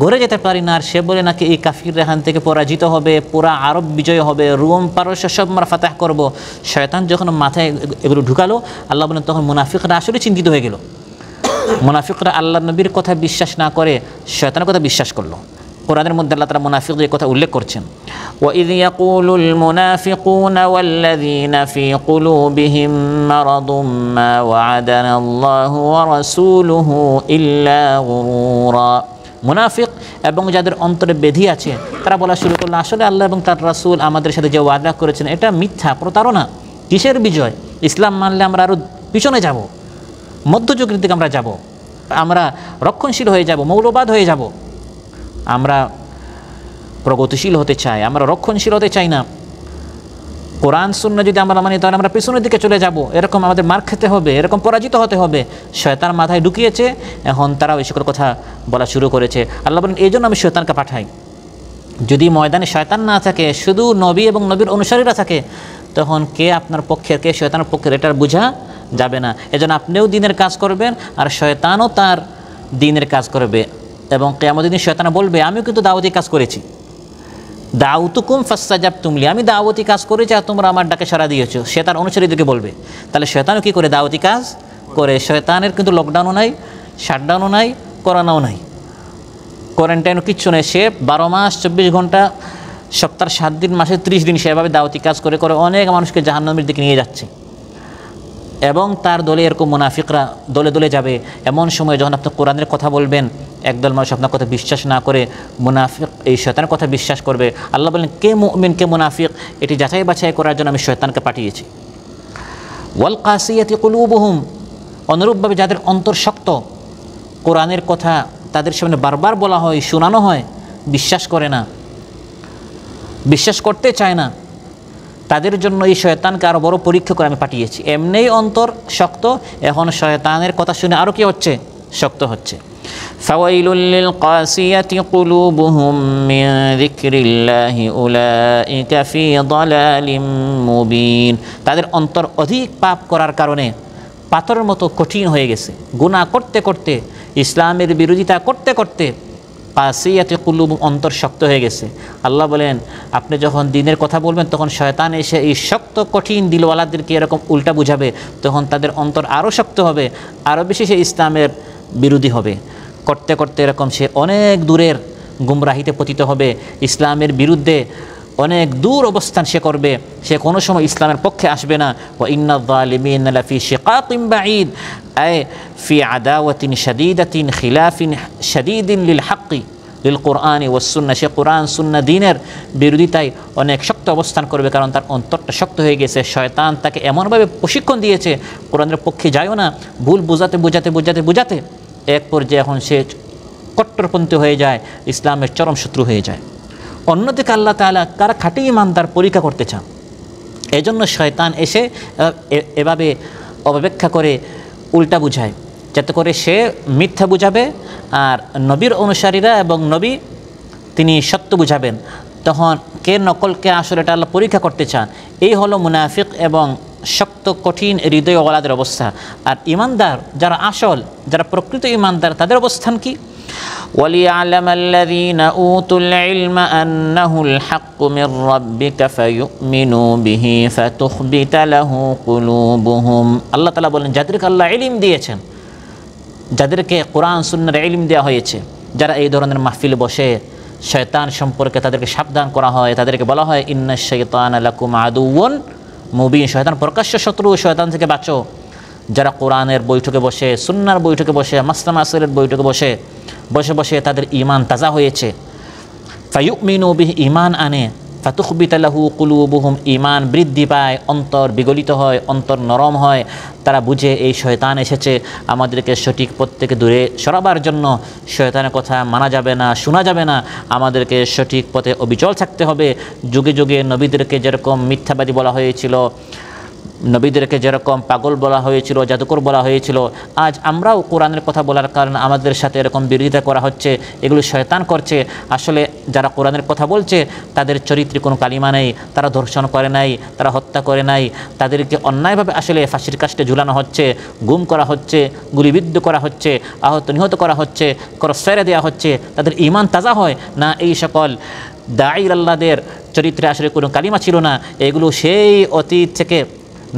ঘরে যেতে পারি না। আর সে বলে নাকি এই কাফিররা এখান থেকে পরাজিত হবে, পুরা আরব বিজয় হবে, রোম পারস্য সব আমরা ফাতাহ করব। শয়তান যখন মাথায় এগুলো ঢুকালো, আল্লাহ বলেন তখন মুনাফিকরা আসলে চিন্তিত হয়ে গেল। মুনাফিকরা আল্লাহ নবীর কথা বিশ্বাস না করে শয়তানের কথা বিশ্বাস করলো। কোরআনের মধ্যে আল্লাহ তাআলা মুনাফিকদের কথা উল্লেখ করছেন, ওয়াইয ইয়াকুলুল মুনাফিকুনা ওয়াল্লাযীনা ফী কুলুবিহিম মারাদুম মা ওয়া'আদানাল্লাহু ওয়া রাসূলুহু ইল্লা গুরুরা। মুনাফিক এবং যাদের অন্তরে ব্যাধি আছে তারা বলা শুরু করলো, আসলে আল্লাহ এবং তার রাসূল আমাদের সাথে যে ওয়াদা করেছেন এটা মিথ্যা, প্রতারণা। কিসের বিজয়? ইসলাম মানলে আমরা আরও পিছনে যাব, মধ্যযুগের দিকে আমরা যাব, আমরা রক্ষণশীল হয়ে যাব, মৌলবাদ হয়ে যাব। আমরা প্রগতিশীল হতে চাই, আমরা রক্ষণশীল হতে চাই না। কোরআন সুন্নাহ যদি আমরা মানি তাহলে আমরা পিছনের দিকে চলে যাব, এরকম আমাদের মার খেতে হবে, এরকম পরাজিত হতে হবে। শয়তান মাথায় ঢুকিয়েছে, এখন তারাও এই সকল কথা বলা শুরু করেছে। আল্লাহ বলেন এই জন্য আমি শয়তানকে পাঠাই। যদি ময়দানে শয়তান না থাকে, শুধু নবী এবং নবীর অনুসারীরা থাকে, তখন কে আপনার পক্ষের কে শয়তানের পক্ষের এটা বোঝা যাবে না। এজন্য আপনিও দ্বীনের কাজ করবেন আর শয়তানও তার দ্বীনের কাজ করবে। এবং কিয়ামতের দিন শয়তান বলবে আমিও কিন্তু দাওয়াতি কাজ করেছি, দাউতুকুম ফাসতাজাবতুম লি, আমি দাওয়াতি কাজ করেছি আর তোমরা আমার ডাকে সাড়া দিয়েছো। সে তার অনুসারীদেরকে বলবে। তাহলে শয়তানও কী করে? দাওয়াতি কাজ করে। শয়তানের কিন্তু লকডাউনও নাই, শাটডাউনও নাই, করোনাও নাই, কোয়ারেন্টাইনও কিচ্ছু নেই। সে 12 মাস 24 ঘন্টা সপ্তাহে 7 দিন মাসে 30 দিন সেভাবে দাওয়াতি কাজ করে করে অনেক মানুষকে জাহান্নামের দিকে নিয়ে যাচ্ছে। এবং তার দলে এরকম মুনাফিকরা দলে দলে যাবে। এমন সময় যখন আপনি কোরআনের কথা বলবেন, একদল মানুষ আপনার কথা বিশ্বাস না করে মুনাফিক এই শয়তানের কথা বিশ্বাস করবে। আল্লাহ বলেন কে মুমিন কে মুনাফিক এটি যাচাই বাছাই করার জন্য আমি শয়তানকে পাঠিয়েছি। ওয়াল কাসিয়াতি কুলুবুহুম, অনুরূপভাবে যাদের অন্তর শক্ত, কোরআনের কথা তাদের সামনে বারবার বলা হয়, শোনানো হয়, বিশ্বাস করে না, বিশ্বাস করতে চায় না, তাদের জন্য এই শয়তানকে আরও বড় পরীক্ষা করে আমি পাঠিয়েছি। এমনিই অন্তর শক্ত, এখন শয়তানের কথা শুনে আরও কি হচ্ছে? শক্ত হচ্ছে। ফাওয়াইলুল লিল কাসিয়াতি কুলুবুহুম মিন যিকরিল্লাহি উলাইকা ফি দালালিম মুবিন। তাদের অন্তর অধিক পাপ করার কারণে পাথরের মতো কঠিন হয়ে গেছে। গুনাহ করতে করতে, ইসলামের বিরোধিতা করতে করতে কাসিয়াতে কুলুব, অন্তর শক্ত হয়ে গেছে। আল্লাহ বলেন আপনি যখন দ্বীনের কথা বলবেন তখন শয়তান এসে এই শক্ত কঠিন দিলওয়ালাদেরকে এরকম উল্টা বুঝাবে, তখন তাদের অন্তর আরও শক্ত হবে, আরও বেশি সে ইসলামের বিরোধী হবে। করতে করতে এরকম সে অনেক দূরের গুমরাহিতে পতিত হবে, ইসলামের বিরুদ্ধে অনেক দূর অবস্থান সে করবে, সে কোনো সময় ইসলামের পক্ষে আসবে না। ওয়া ইন্নায যালিমিনা লাফি শিকাকিন বাঈদ, আই ফি আদাওয়াতিন শাদীদাতিন খিলাফিন শাদীদিন লিল হাক্কি লিল কুরআনি ওয়াস সুন্নাহ। সে কোরআন সুন্নাহ দ্বীনের বিরোধিতায় অনেক শক্ত অবস্থান করবে, কারণ তার অন্তরটা শক্ত হয়ে গেছে। শয়তান তাকে এমনভাবে প্রশিক্ষণ দিয়েছে কোরআনের পক্ষে যায়ও না, ভুল বোঝাতে বোঝাতে বোঝাতে বোঝাতে এক পর্যায়ে এখন সে কট্টরপন্থী হয়ে যায়, ইসলামের চরম শত্রু হয়ে যায়। অন্যদিকে আল্লাহ তাআলা কারা খাঁটি ঈমানদার পরীক্ষা করতে চান, এজন্য শয়তান এসে এভাবে অপব্যাখ্যা করে উল্টা বুঝায়, যাতে করে সে মিথ্যা বুঝাবে আর নবীর অনুসারীরা এবং নবী তিনি সত্য বুঝাবেন। তখন কে নকল কে আসলে এটা আল্লাহ পরীক্ষা করতে চান। এই হলো মুনাফিক এবং শক্ত কঠিন হৃদয় ওয়ালাদের অবস্থা। আর ঈমানদার যারা আসল, যারা প্রকৃত ঈমানদার, তাদের অবস্থান কি? وَلِيَعْلَمَ الَّذِينَ أُوتُوا الْعِلْمَ أَنَّهُ الْحَقُّ مِنْ رَبِّكَ فَيُؤْمِنُوا بِهِ فَتُخْبِتَ لَهُ قُلُوبُهُمْ। আল্লাহ তাআলা বলেন যাদেরকে আল্লাহ ইলম দিয়েছেন, যাদেরকে কোরআন সুন্নাহর ইলম দেওয়া হয়েছে, যারা এই ধরনের মাহফিলে বসে শয়তান সম্পর্কে তাদেরকে সাবধান করা হয়, তাদেরকে বলা হয় ইন্নাশ শাইতানা লাকুম আদুউন মুবিন, শয়তান প্রকাশ্য শত্রু, শয়তান থেকে বাঁচো। যারা কোরআনের বৈঠকে বসে, সুন্নাহর বৈঠকে বসে, মাসলা মাসাইলের বৈঠকে বসে বসে বসে তাদের ঈমান তাজা হয়েছে, ফায়ুমিনু বিহি, ঈমান আনে, ফাতুখবিতা লাহু কুলুবুহুম, ঈমান বৃদ্ধি পায়, অন্তর বিগলিত হয়, অন্তর নরম হয়। তারা বুঝে এই শয়তান এসেছে আমাদেরকে সঠিক পথ থেকে দূরে সরাবার জন্য, শয়তানের কথা মানা যাবে না, শোনা যাবে না, আমাদেরকে সঠিক পথে অবিচল থাকতে হবে। যুগে যুগে নবীদেরকে যেরকম মিথ্যাবাদী বলা হয়েছিল, নবীদেরকে যেরকম পাগল বলা হয়েছিল, জাদুকর বলা হয়েছিল, আজ আমরাও কোরআনের কথা বলার কারণে আমাদের সাথে এরকম বিরোধিতা করা হচ্ছে। এগুলো শয়তান করছে। আসলে যারা কোরআনের কথা বলছে তাদের চরিত্রে কোনো কালিমা নেই, তারা ধর্ষণ করে নাই, তারা হত্যা করে নাই, তাদেরকে অন্যায়ভাবে আসলে ফাঁসির কাস্টে ঝুলানো হচ্ছে, গুম করা হচ্ছে, গুলিবিদ্ধ করা হচ্ছে, আহত নিহত করা হচ্ছে, ক্রস ফায়ারে দেওয়া হচ্ছে। তাদের ঈমান তাজা হয় না? এই সকল দাঈ আল্লাহদের চরিত্রে আসলে কোনো কালিমা ছিল না। এগুলো সেই অতীত থেকে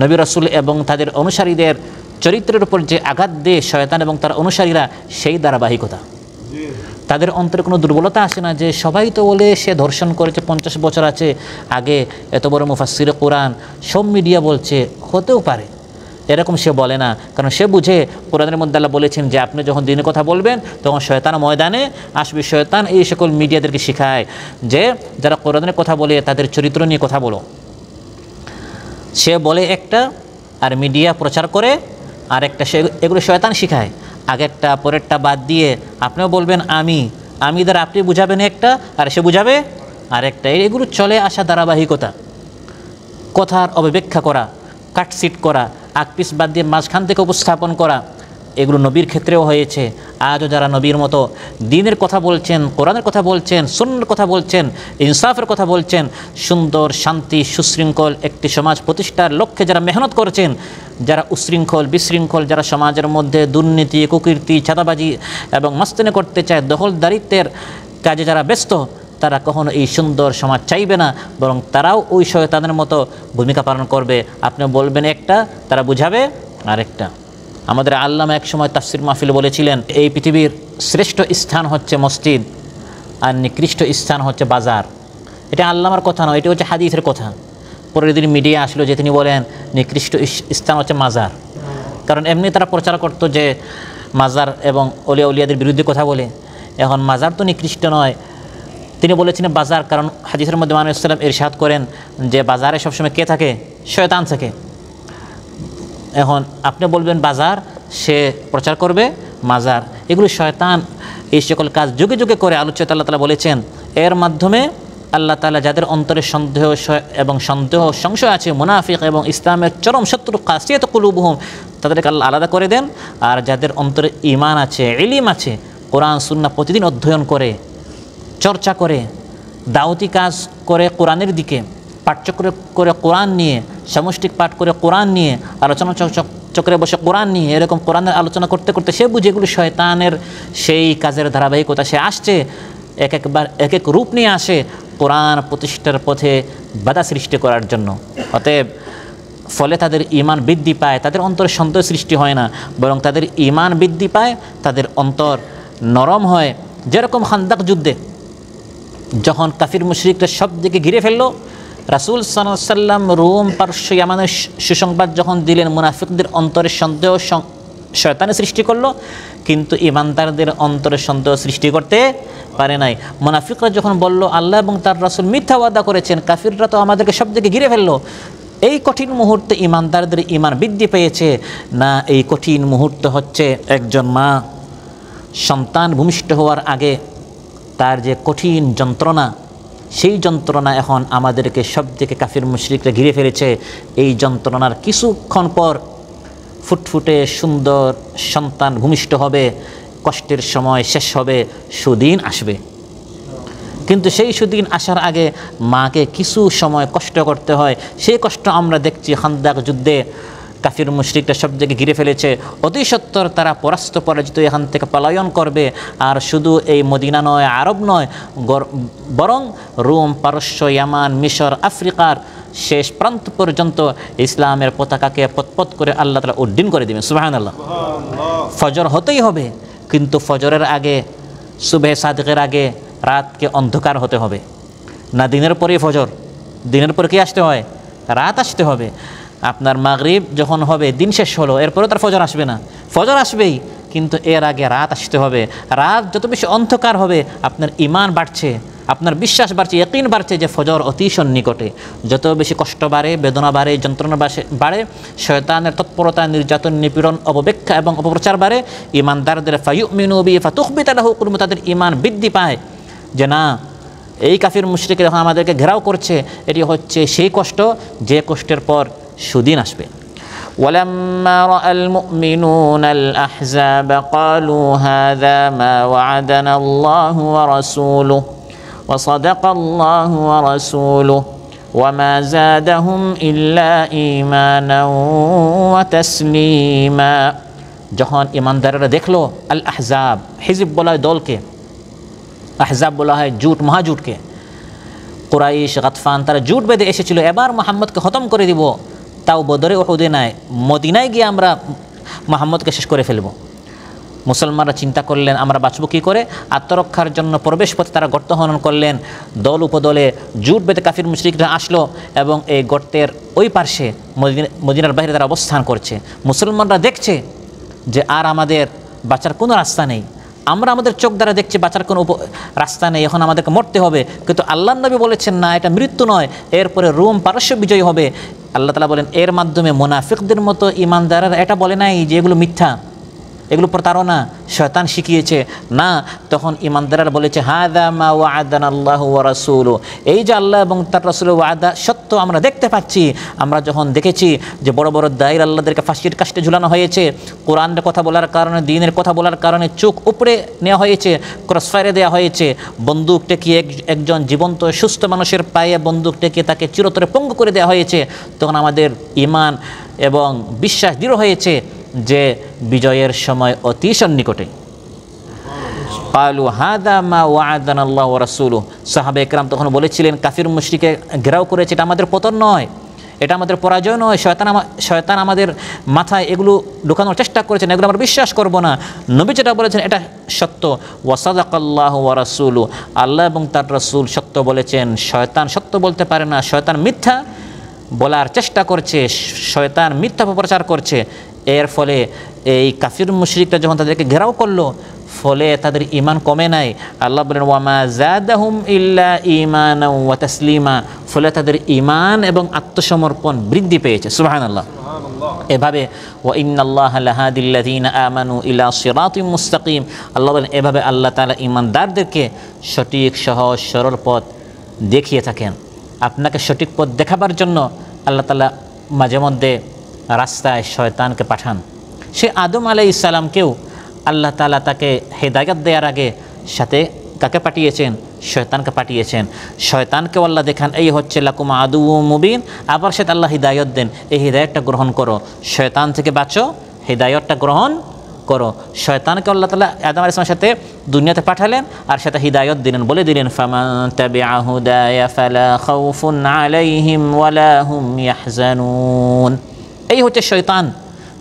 নবী রাসূল এবং তাদের অনুসারীদের চরিত্রের উপর যে আঘাত দেয় শয়তান এবং তার অনুসারীরা, সেই ধারাবাহিকতা। তাদের অন্তরে কোনো দুর্বলতা আসে না যে সবাই তো বলে সে ধর্ষণ করেছে 50 বছর আছে আগে, এত বড় মুফাসসিরে কোরআন, সব মিডিয়া বলছে, হতেও পারে। এরকম সে বলে না, কারণ সে বুঝে কোরআনের মধ্যে আল্লাহ বলেছেন যে আপনি যখন দিনের কথা বলবেন তখন শয়তান ময়দানে আসবে। শয়তান এই সকল মিডিয়াদেরকে শেখায় যে যারা কোরআনের কথা বলে তাদের চরিত্র নিয়ে কথা বলো। সে বলে একটা আর মিডিয়া প্রচার করে আর একটা, সে এগুলো শয়তান শিখায়। আগেরটা পরেরটা বাদ দিয়ে আপনিও বলবেন আমি দ্বারা আপনি বুঝাবেন একটা আর সে বুঝাবে আরেকটা। এগুলো চলে আসা ধারাবাহিকতা। কথার অপব্যাখ্যা করা, কাটসিট করা, আকপিস বাদ দিয়ে মাঝখান থেকে উপস্থাপন করা, এগুলো নবীর ক্ষেত্রেও হয়েছে। আজও যারা নবীর মতো দ্বীনের কথা বলছেন, কোরআনের কথা বলছেন, সুন্নাহর কথা বলছেন, ইনসাফের কথা বলছেন, সুন্দর শান্তি সুশৃঙ্খল একটি সমাজ প্রতিষ্ঠার লক্ষ্যে যারা মেহনত করছেন, যারা উশৃঙ্খল বিশৃঙ্খল, যারা সমাজের মধ্যে দুর্নীতি, কুকীর্তি, চাঁদাবাজি এবং মাস্তানি করতে চায়, দখলদারিত্বের কাজে যারা ব্যস্ত, তারা কখনো এই সুন্দর সমাজ চাইবে না, বরং তারাও ওই শয়তানের মতো ভূমিকা পালন করবে। আপনি বলবেন একটা, তারা বুঝাবে আরেকটা। আমাদের আল্লামা এক সময় তাফসির মাহফিলে বলেছিলেন, এই পৃথিবীর শ্রেষ্ঠ স্থান হচ্ছে মসজিদ আর নিকৃষ্ট স্থান হচ্ছে বাজার। এটা আল্লামার কথা নয়, এটা হচ্ছে হাদিসের কথা। পরের দিন মিডিয়া আসলো যে তিনি বলেন নিকৃষ্ট স্থান হচ্ছে মাজার। কারণ এমনি তারা প্রচার করতো যে মাজার এবং অলিয়া উলিয়াদের বিরুদ্ধে কথা বলে। এখন মাজার তো নিকৃষ্ট নয়, তিনি বলেছিলেন বাজার, কারণ হাদিসের মধ্যে মানুষ ইসলাম ইরশাদ করেন যে বাজারে সবসময় কে থাকে? শয়তান থাকে। এখন আপনি বলবেন বাজার, সে প্রচার করবে মাজার। এগুলো শয়তান এই সকল কাজ যুগে যুগে করে। আলোচ্য আল্লাহ তাআলা বলেছেন এর মাধ্যমে আল্লাহ তাআলা যাদের অন্তরে সন্দেহ এবং সংশয় আছে, মুনাফিক এবং ইসলামের চরম শত্রু কাসিয়াত কুলুবুহুম, তাদেরকে আল্লাহ আলাদা করে দেন। আর যাদের অন্তরে ঈমান আছে, ইলম আছে, কোরআন সুন্নাহ প্রতিদিন অধ্যয়ন করে, চর্চা করে, দাওয়াতি কাজ করে, কোরআনের দিকে পাঠচক্র করে কোরআন নিয়ে, সামষ্টিক পাঠ করে কোরআন নিয়ে, আলোচনা চক্রে বসে কোরআন নিয়ে, এরকম কোরআনের আলোচনা করতে করতে সে বুঝে এগুলো শয়তানের সেই কাজের ধারাবাহিকতা। সে আসছে এক এক রূপ নিয়ে আসে কোরআন প্রতিষ্ঠার পথে বাধা সৃষ্টি করার জন্য। অতএব ফলে তাদের ঈমান বৃদ্ধি পায়, তাদের অন্তরে সন্দেহ সৃষ্টি হয় না, বরং তাদের ঈমান বৃদ্ধি পায়, তাদের অন্তর নরম হয়। যেরকম খান্দাক যুদ্ধে যখন কাফির মুশরিকরা সব দিকে ঘিরে ফেললো, রাসূল সাল্লাল্লাহু আলাইহি ওয়াসাল্লাম রোম পারস্য ইয়ামানের সুসংবাদ যখন দিলেন, মুনাফিকদের অন্তরে সন্দেহ শয়তানে সৃষ্টি করলো, কিন্তু ঈমানদারদের অন্তরে সন্দেহ সৃষ্টি করতে পারে নাই। মুনাফিকরা যখন বলল আল্লাহ এবং তার রাসূল মিথ্যা ওয়াদা করেছেন, কাফিররা তো আমাদেরকে সব দিকে ঘিরে ফেললো, এই কঠিন মুহূর্তে ঈমানদারদের ঈমান বৃদ্ধি পেয়েছে না? এই কঠিন মুহূর্ত হচ্ছে একজন মা সন্তান ভূমিষ্ঠ হওয়ার আগে তার যে কঠিন যন্ত্রণা, সেই যন্ত্রণা এখন আমাদেরকে সব দিকে কাফির মুশরিকরা ঘিরে ফেলেছে। এই যন্ত্রণার কিছুক্ষণ পর ফুটফুটে সুন্দর সন্তান ভূমিষ্ঠ হবে, কষ্টের সময় শেষ হবে, সুদিন আসবে। কিন্তু সেই সুদিন আসার আগে মাকে কিছু সময় কষ্ট করতে হয়। সেই কষ্ট আমরা দেখছি খান্দাক যুদ্ধে কাফির মুশরিকরা সব দিকে ঘিরে ফেলেছে। অতি সত্বর তারা পরাজিত এখান থেকে পলায়ন করবে। আর শুধু এই মদিনা নয়, আরব নয়, বরং রোম, পারস্য, ইয়ামান, মিশর, আফ্রিকার শেষ প্রান্ত পর্যন্ত ইসলামের পতাকাকে পতপত করে আল্লাহ তাআলা উড্ডীন করে দেবেন। সুবহানাল্লাহ। ফজর হতেই হবে, কিন্তু ফজরের আগে, সুবহে সাদিকের আগে রাতকে অন্ধকার হতে হবে না? দিনের পরেই ফজর, দিনের পরে কি আসতে হয়? রাত আসতে হবে। আপনার মাগরিব যখন হবে, দিন শেষ হলো, এরপরে তার ফজর আসবে না। ফজর আসবেই, কিন্তু এর আগে রাত আসতে হবে। রাত যত বেশি অন্ধকার হবে, আপনার ঈমান বাড়ছে, আপনার বিশ্বাস বাড়ছে, ইয়াকিন বাড়ছে যে ফজর অতি সন্নিকটে। যত বেশি কষ্ট বাড়ে, বেদনা বাড়ে, যন্ত্রণা বাড়ে, শয়তানের তৎপরতা, নির্যাতন, নিপীড়ন, অপব্যাখ্যা এবং অপপ্রচার বাড়ে, ঈমানদারদের ফায়ুমিনু বিহি ফাতুখবিতু লাহু কুলুবুহুম, তাদের ঈমান বৃদ্ধি পায় যে না, এই কাফির মুশরিকরা যখন আমাদেরকে ঘেরাও করছে, এটি হচ্ছে সেই কষ্ট যে কষ্টের পর সুদিন আসবে। ولما رأى المؤمنون الأحزاب قالوا هذا ما وعدنا الله ورسوله وصدق الله ورسوله وما زادهم إلا إيمانا وتسليما। যখন ইমানদাররা দেখলো আল আহজাব, হিজব বলা হয় দলকে, আহজাব বলা হয় জুট, মহাজুটকে। কুরাইশ, গাতফান তারা জুট বেঁধে এসেছিল, এবার মুহাম্মদকে খতম করে দিব, তাও বদরে উহুদে নাই, মদিনায় গিয়ে আমরা মুহাম্মদকে শেষ করে ফেলব। মুসলমানরা চিন্তা করলেন আমরা বাঁচব কী করে, আত্মরক্ষার জন্য প্রবেশ পথে তারা গর্ত খনন করলেন। দল উপদলে জুট বেঁধে কাফির মুশরিকরা আসলো এবং এই গর্তের ওই পার্শ্বে মদিনার বাইরে তারা অবস্থান করছে। মুসলমানরা দেখছে যে আর আমাদের বাঁচার কোনো রাস্তা নেই, আমরা আমাদের চোখ দ্বারা দেখছি বাঁচার কোনো রাস্তা নেই, এখন আমাদেরকে মরতে হবে। কিন্তু আল্লাহর নবী বলেছেন না, এটা মৃত্যু নয়, এরপরে রোম পারস্য বিজয়ী হবে। আল্লাহ তাআলা বলেন এর মাধ্যমে মুনাফিকদের মতো ইমানদাররা এটা বলে নাই যে এগুলো মিথ্যা, এগুলো প্রতারণা, শয়তান শিখিয়েছে না। তখন ইমানদাররা বলেছে হাযা মা ওয়া'আদানা আল্লাহু ওয়া রাসূলুহু, এই যে আল্লাহ এবং তার রাসূলের ওয়াদা সত্য আমরা দেখতে পাচ্ছি। আমরা যখন দেখেছি যে বড় বড় দায়ীর আল্লাহদেরকে ফাঁসির কাস্টে ঝুলানো হয়েছে, কোরআনের কথা বলার কারণে, দ্বীনের কথা বলার কারণে চোখ উপড়ে নেওয়া হয়েছে, ক্রসফায়ারে দেওয়া হয়েছে, বন্দুক টেকিয়ে একজন জীবন্ত সুস্থ মানুষের পায়ে বন্দুক টেকিয়ে তাকে চিরতরে পঙ্গু করে দেওয়া হয়েছে, তখন আমাদের ঈমান এবং বিশ্বাস দৃঢ় হয়েছে যে বিজয়ের সময় অতি সন্নিকটে। ক্বালু হাযা মা ওয়া'আদানা আল্লাহু ওয়া রাসূলুহু, সাহাবায়ে কেরাম তখন বলেছিলেন কাফির মুশরিকে ঘেরাও করেছে, এটা আমাদের পতন নয়, এটা আমাদের পরাজয় নয়, শয়তান আমাদের মাথায় এগুলো ঢোকানোর চেষ্টা করেছেন, এগুলো আমরা বিশ্বাস করব না। নবী যেটা বলেছেন এটা সত্য। ওয়া সাদাকাল্লাহু ওয়া রাসূলুহু, আল্লাহ এবং তার রাসূল সত্য বলেছেন, শয়তান সত্য বলতে পারে না, শয়তান মিথ্যা বলার চেষ্টা করছে, শয়তান মিথ্যা প্রচার করছে। এর ফলে এই কাফির মুশরিকরা যখন তাদেরকে ঘেরাও করলো, ফলে তাদের ঈমান কমে নাই। আল্লাহ বলেন ওয়ামা যাদাহুম ইল্লা ঈমানা ওয়া তাসলিমা, ফলে তাদের ঈমান এবং আত্মসমর্পণ বৃদ্ধি পেয়েছে। সুবহানাল্লাহ। এভাবে ওয়া ইন্নাল্লাহা লাহাদিল্লাযীনা আমানু ইলা সিরাতিম মুস্তাকিম, আল্লাহ বলেন এভাবে আল্লাহ তাআলা ঈমানদারদেরকে সঠিক সহজ সরল পথ দেখিয়ে থাকেন। আপনাকে সঠিক পথ দেখাবার জন্য আল্লাহ তাআলা মাঝে মধ্যে রাস্তায় শয়তানকে পাঠান। সে আদম আলাইহিস সালামকেও আল্লাহ তাআলা তাকে হেদায়েত দেওয়ার আগে সাথে কাকে পাঠিয়েছেন? শয়তানকে পাঠিয়েছেন। শয়তানকেও আল্লাহ দেখান এই হচ্ছে লাকুম আদুউম মুবিন, আবার সে আল্লাহ হিদায়ত দেন, এই হিদায়তটা গ্রহণ করো, শয়তান থেকে বাঁচো, হিদায়তটা গ্রহণ করো। শয়তানকে আল্লাহ তাআলা আদম আলাইহিস সালামের সাথে দুনিয়াতে পাঠালেন আর সাথে হিদায়ত দিলেন, বলে দিলেন ফামান তাবিআ হুদায়া ফালা খাউফুন আলাইহিম ওয়ালা হুম ইয়াহজানুন। এই হচ্ছে শয়তান,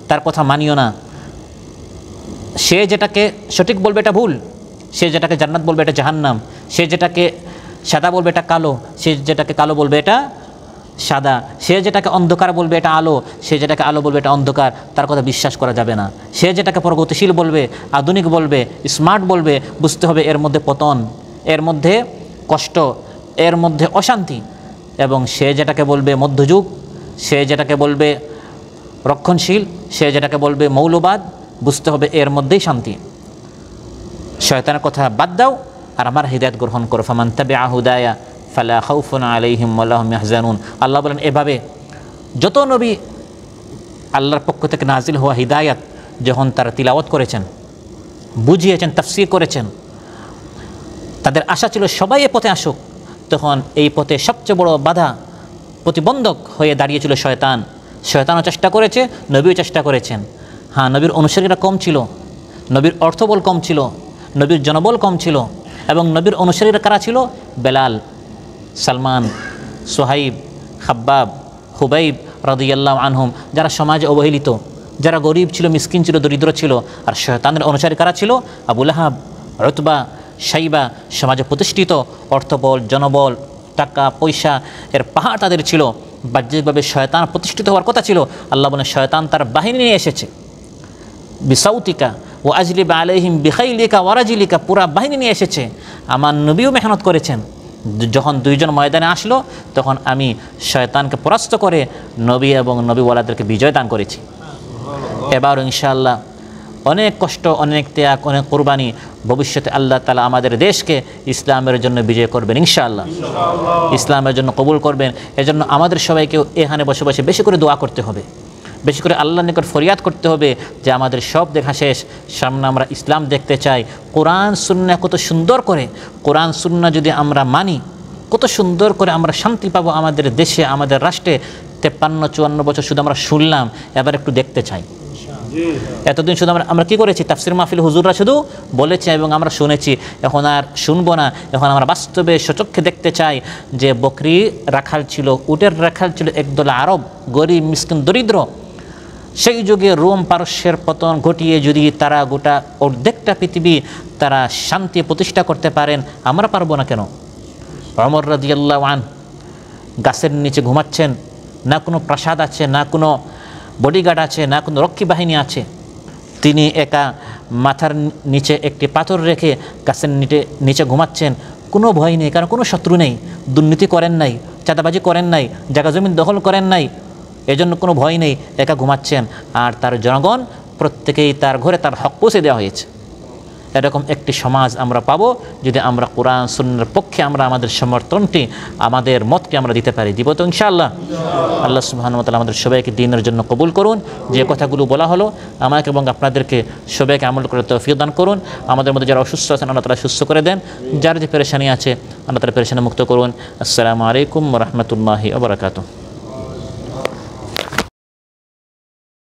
তার কথা মানিও না। সে যেটাকে সঠিক বলবে এটা ভুল, সে যেটাকে জান্নাত বলবে এটা জাহান্নাম, সে যেটাকে সাদা বলবে এটা কালো, সে যেটাকে কালো বলবে এটা সাদা, সে যেটাকে অন্ধকার বলবে এটা আলো, সে যেটাকে আলো বলবে এটা অন্ধকার, তার কথা বিশ্বাস করা যাবে না। সে যেটাকে প্রগতিশীল বলবে, আধুনিক বলবে, স্মার্ট বলবে, বুঝতে হবে এর মধ্যে পতন, এর মধ্যে কষ্ট, এর মধ্যে অশান্তি। এবং সে যেটাকে বলবে মধ্যযুগ, সে যেটাকে বলবে রক্ষণশীল, সে যেটাকে বলবে মৌলবাদ, বুঝতে হবে এর মধ্যেই শান্তি। শয়তানের কথা বাদ দাও আর আমার হিদায়াত গ্রহণ করো। ফামান তাবিআ হুদায়া ফালা খাউফুন আলাইহিম ওয়ালা হুম ইয়াহজানুন। আল্লাহ বলেন এভাবে যত নবী আল্লাহর পক্ষ থেকে নাজিল হওয়া হিদায়াত যখন তারা তিলাওয়াত করেছেন, বুঝিয়েছেন, তাফসীর করেছেন, তাদের আশা ছিল সবাই এ পথে আসুক। তখন এই পথে সবচেয়ে বড় বাধা, প্রতিবন্ধক হয়ে দাঁড়িয়েছিল শয়তান। শয়তানও চেষ্টা করেছে, নবীও চেষ্টা করেছেন। হ্যাঁ, নবীর অনুসারীরা কম ছিল, নবীর অর্থবল কম ছিল, নবীর জনবল কম ছিল। এবং নবীর অনুসারীরা কারা ছিল? বেলাল, সালমান, সোহাইব, খাব্বাব, হুবাইব রাদিয়াল্লাহু আনহুম, যারা সমাজে অবহেলিত, যারা গরিব ছিল, মিসকিন ছিল, দরিদ্র ছিল। আর শয়তানের অনুসারী কারা ছিল? আবু লাহাব, উতবা, শাইবা, সমাজে প্রতিষ্ঠিত, অর্থবল, জনবল, টাকা পয়সা এর পাহাড় তাদের ছিল। বাহ্যিকভাবে শয়তান প্রতিষ্ঠিত হওয়ার কথা ছিল। আল্লাহ বলেন শয়তান তার বাহিনী নিয়ে এসেছে, বিসাউতিকা ও আজলিব আলাইহিম বিখাইলিকা ওয়ারাজিলিকা, পুরা বাহিনী নিয়ে এসেছে। আমার নবীও মেহনত করেছেন। যখন দুইজন ময়দানে আসলো তখন আমি শয়তানকে পরাস্ত করে নবী এবং নবীওয়ালাদেরকে বিজয় দান করেছি। এবার ইনশাআল্লাহ অনেক কষ্ট, অনেক ত্যাগ, অনেক কোরবানি, ভবিষ্যতে আল্লাহ তাআলা আমাদের দেশকে ইসলামের জন্য বিজয় করবেন ইনশাআল্লাহ, ইসলামের জন্য কবুল করবেন। এজন্য আমাদের সবাইকেও এখানে বসে বসে বেশি করে দোয়া করতে হবে, বেশি করে আল্লাহর নিকট ফরিয়াদ করতে হবে যে আমাদের সব দেখা শেষ, সামনে আমরা ইসলাম দেখতে চাই। কোরআন সুন্নাহ কত সুন্দর করে, কোরআন সুন্নাহ যদি আমরা মানি, কত সুন্দর করে আমরা শান্তি পাবো আমাদের দেশে, আমাদের রাষ্ট্রে। 53-54 বছর শুধু আমরা শুনলাম, এবার একটু দেখতে চাই। এতদিন শুধু আমরা কী করেছি? তাফসির মাহফিল হুজুররা শুধু বলেছে এবং আমরা শুনেছি, এখন আর শুনবো না। এখন আমরা বাস্তবে সচক্ষে দেখতে চাই যে বকরি রাখাল ছিল, উটের রাখাল ছিল একদল আরব, গরিব মিসকিন দরিদ্র। সেই যুগে রোম পারস্যের পতন ঘটিয়ে যদি তারা গোটা অর্ধেকটা পৃথিবী তারা শান্তি প্রতিষ্ঠা করতে পারেন, আমরা পারবো না কেন? ওমর রাদিয়াল্লাহু আনহু গাছের নিচে ঘুমাচ্ছেন, না কোনো প্রাসাদ আছে, না কোনো বডিগার্ড আছে, না কোনো রক্ষী বাহিনী আছে। তিনি একা মাথার নিচে একটি পাথর রেখে গাছের নিচে ঘুমাচ্ছেন, কোনো ভয় নেই, কারণ কোনো শত্রু নেই, দুর্নীতি করেন নাই, চাঁদাবাজি করেন নাই, জায়গা জমিন দখল করেন নাই, এজন্য কোনো ভয় নেই, একা ঘুমাচ্ছেন। আর তার জনগণ প্রত্যেকেই তার ঘরে তার হক পৌঁছে দেওয়া হয়েছে। এরকম একটি সমাজ আমরা পাবো যদি আমরা কোরআন সুন্নাহর পক্ষে আমরা আমাদের সমর্থনটি, আমাদের মতকে আমরা দিতে পারি। দিব তো ইনশাআল্লাহ? আল্লাহ সুবহানাহু ওয়া তাআলা আমাদের সবাইকে দ্বীনের জন্য কবুল করুন। যে কথাগুলো বলা হলো আমাকে এবং আপনাদেরকে সবাইকে আমল করে তৌফিক দান করুন। আমাদের মধ্যে যারা অসুস্থ আছেন আল্লাহ তাআলা সুস্থ করে দেন, যার যে পেরেশানি আছে আল্লাহ তাআলা পেরেশানি মুক্ত করুন। আসসালামু আলাইকুম ওয়া রাহমাতুল্লাহি ওয়া বারাকাতুহু।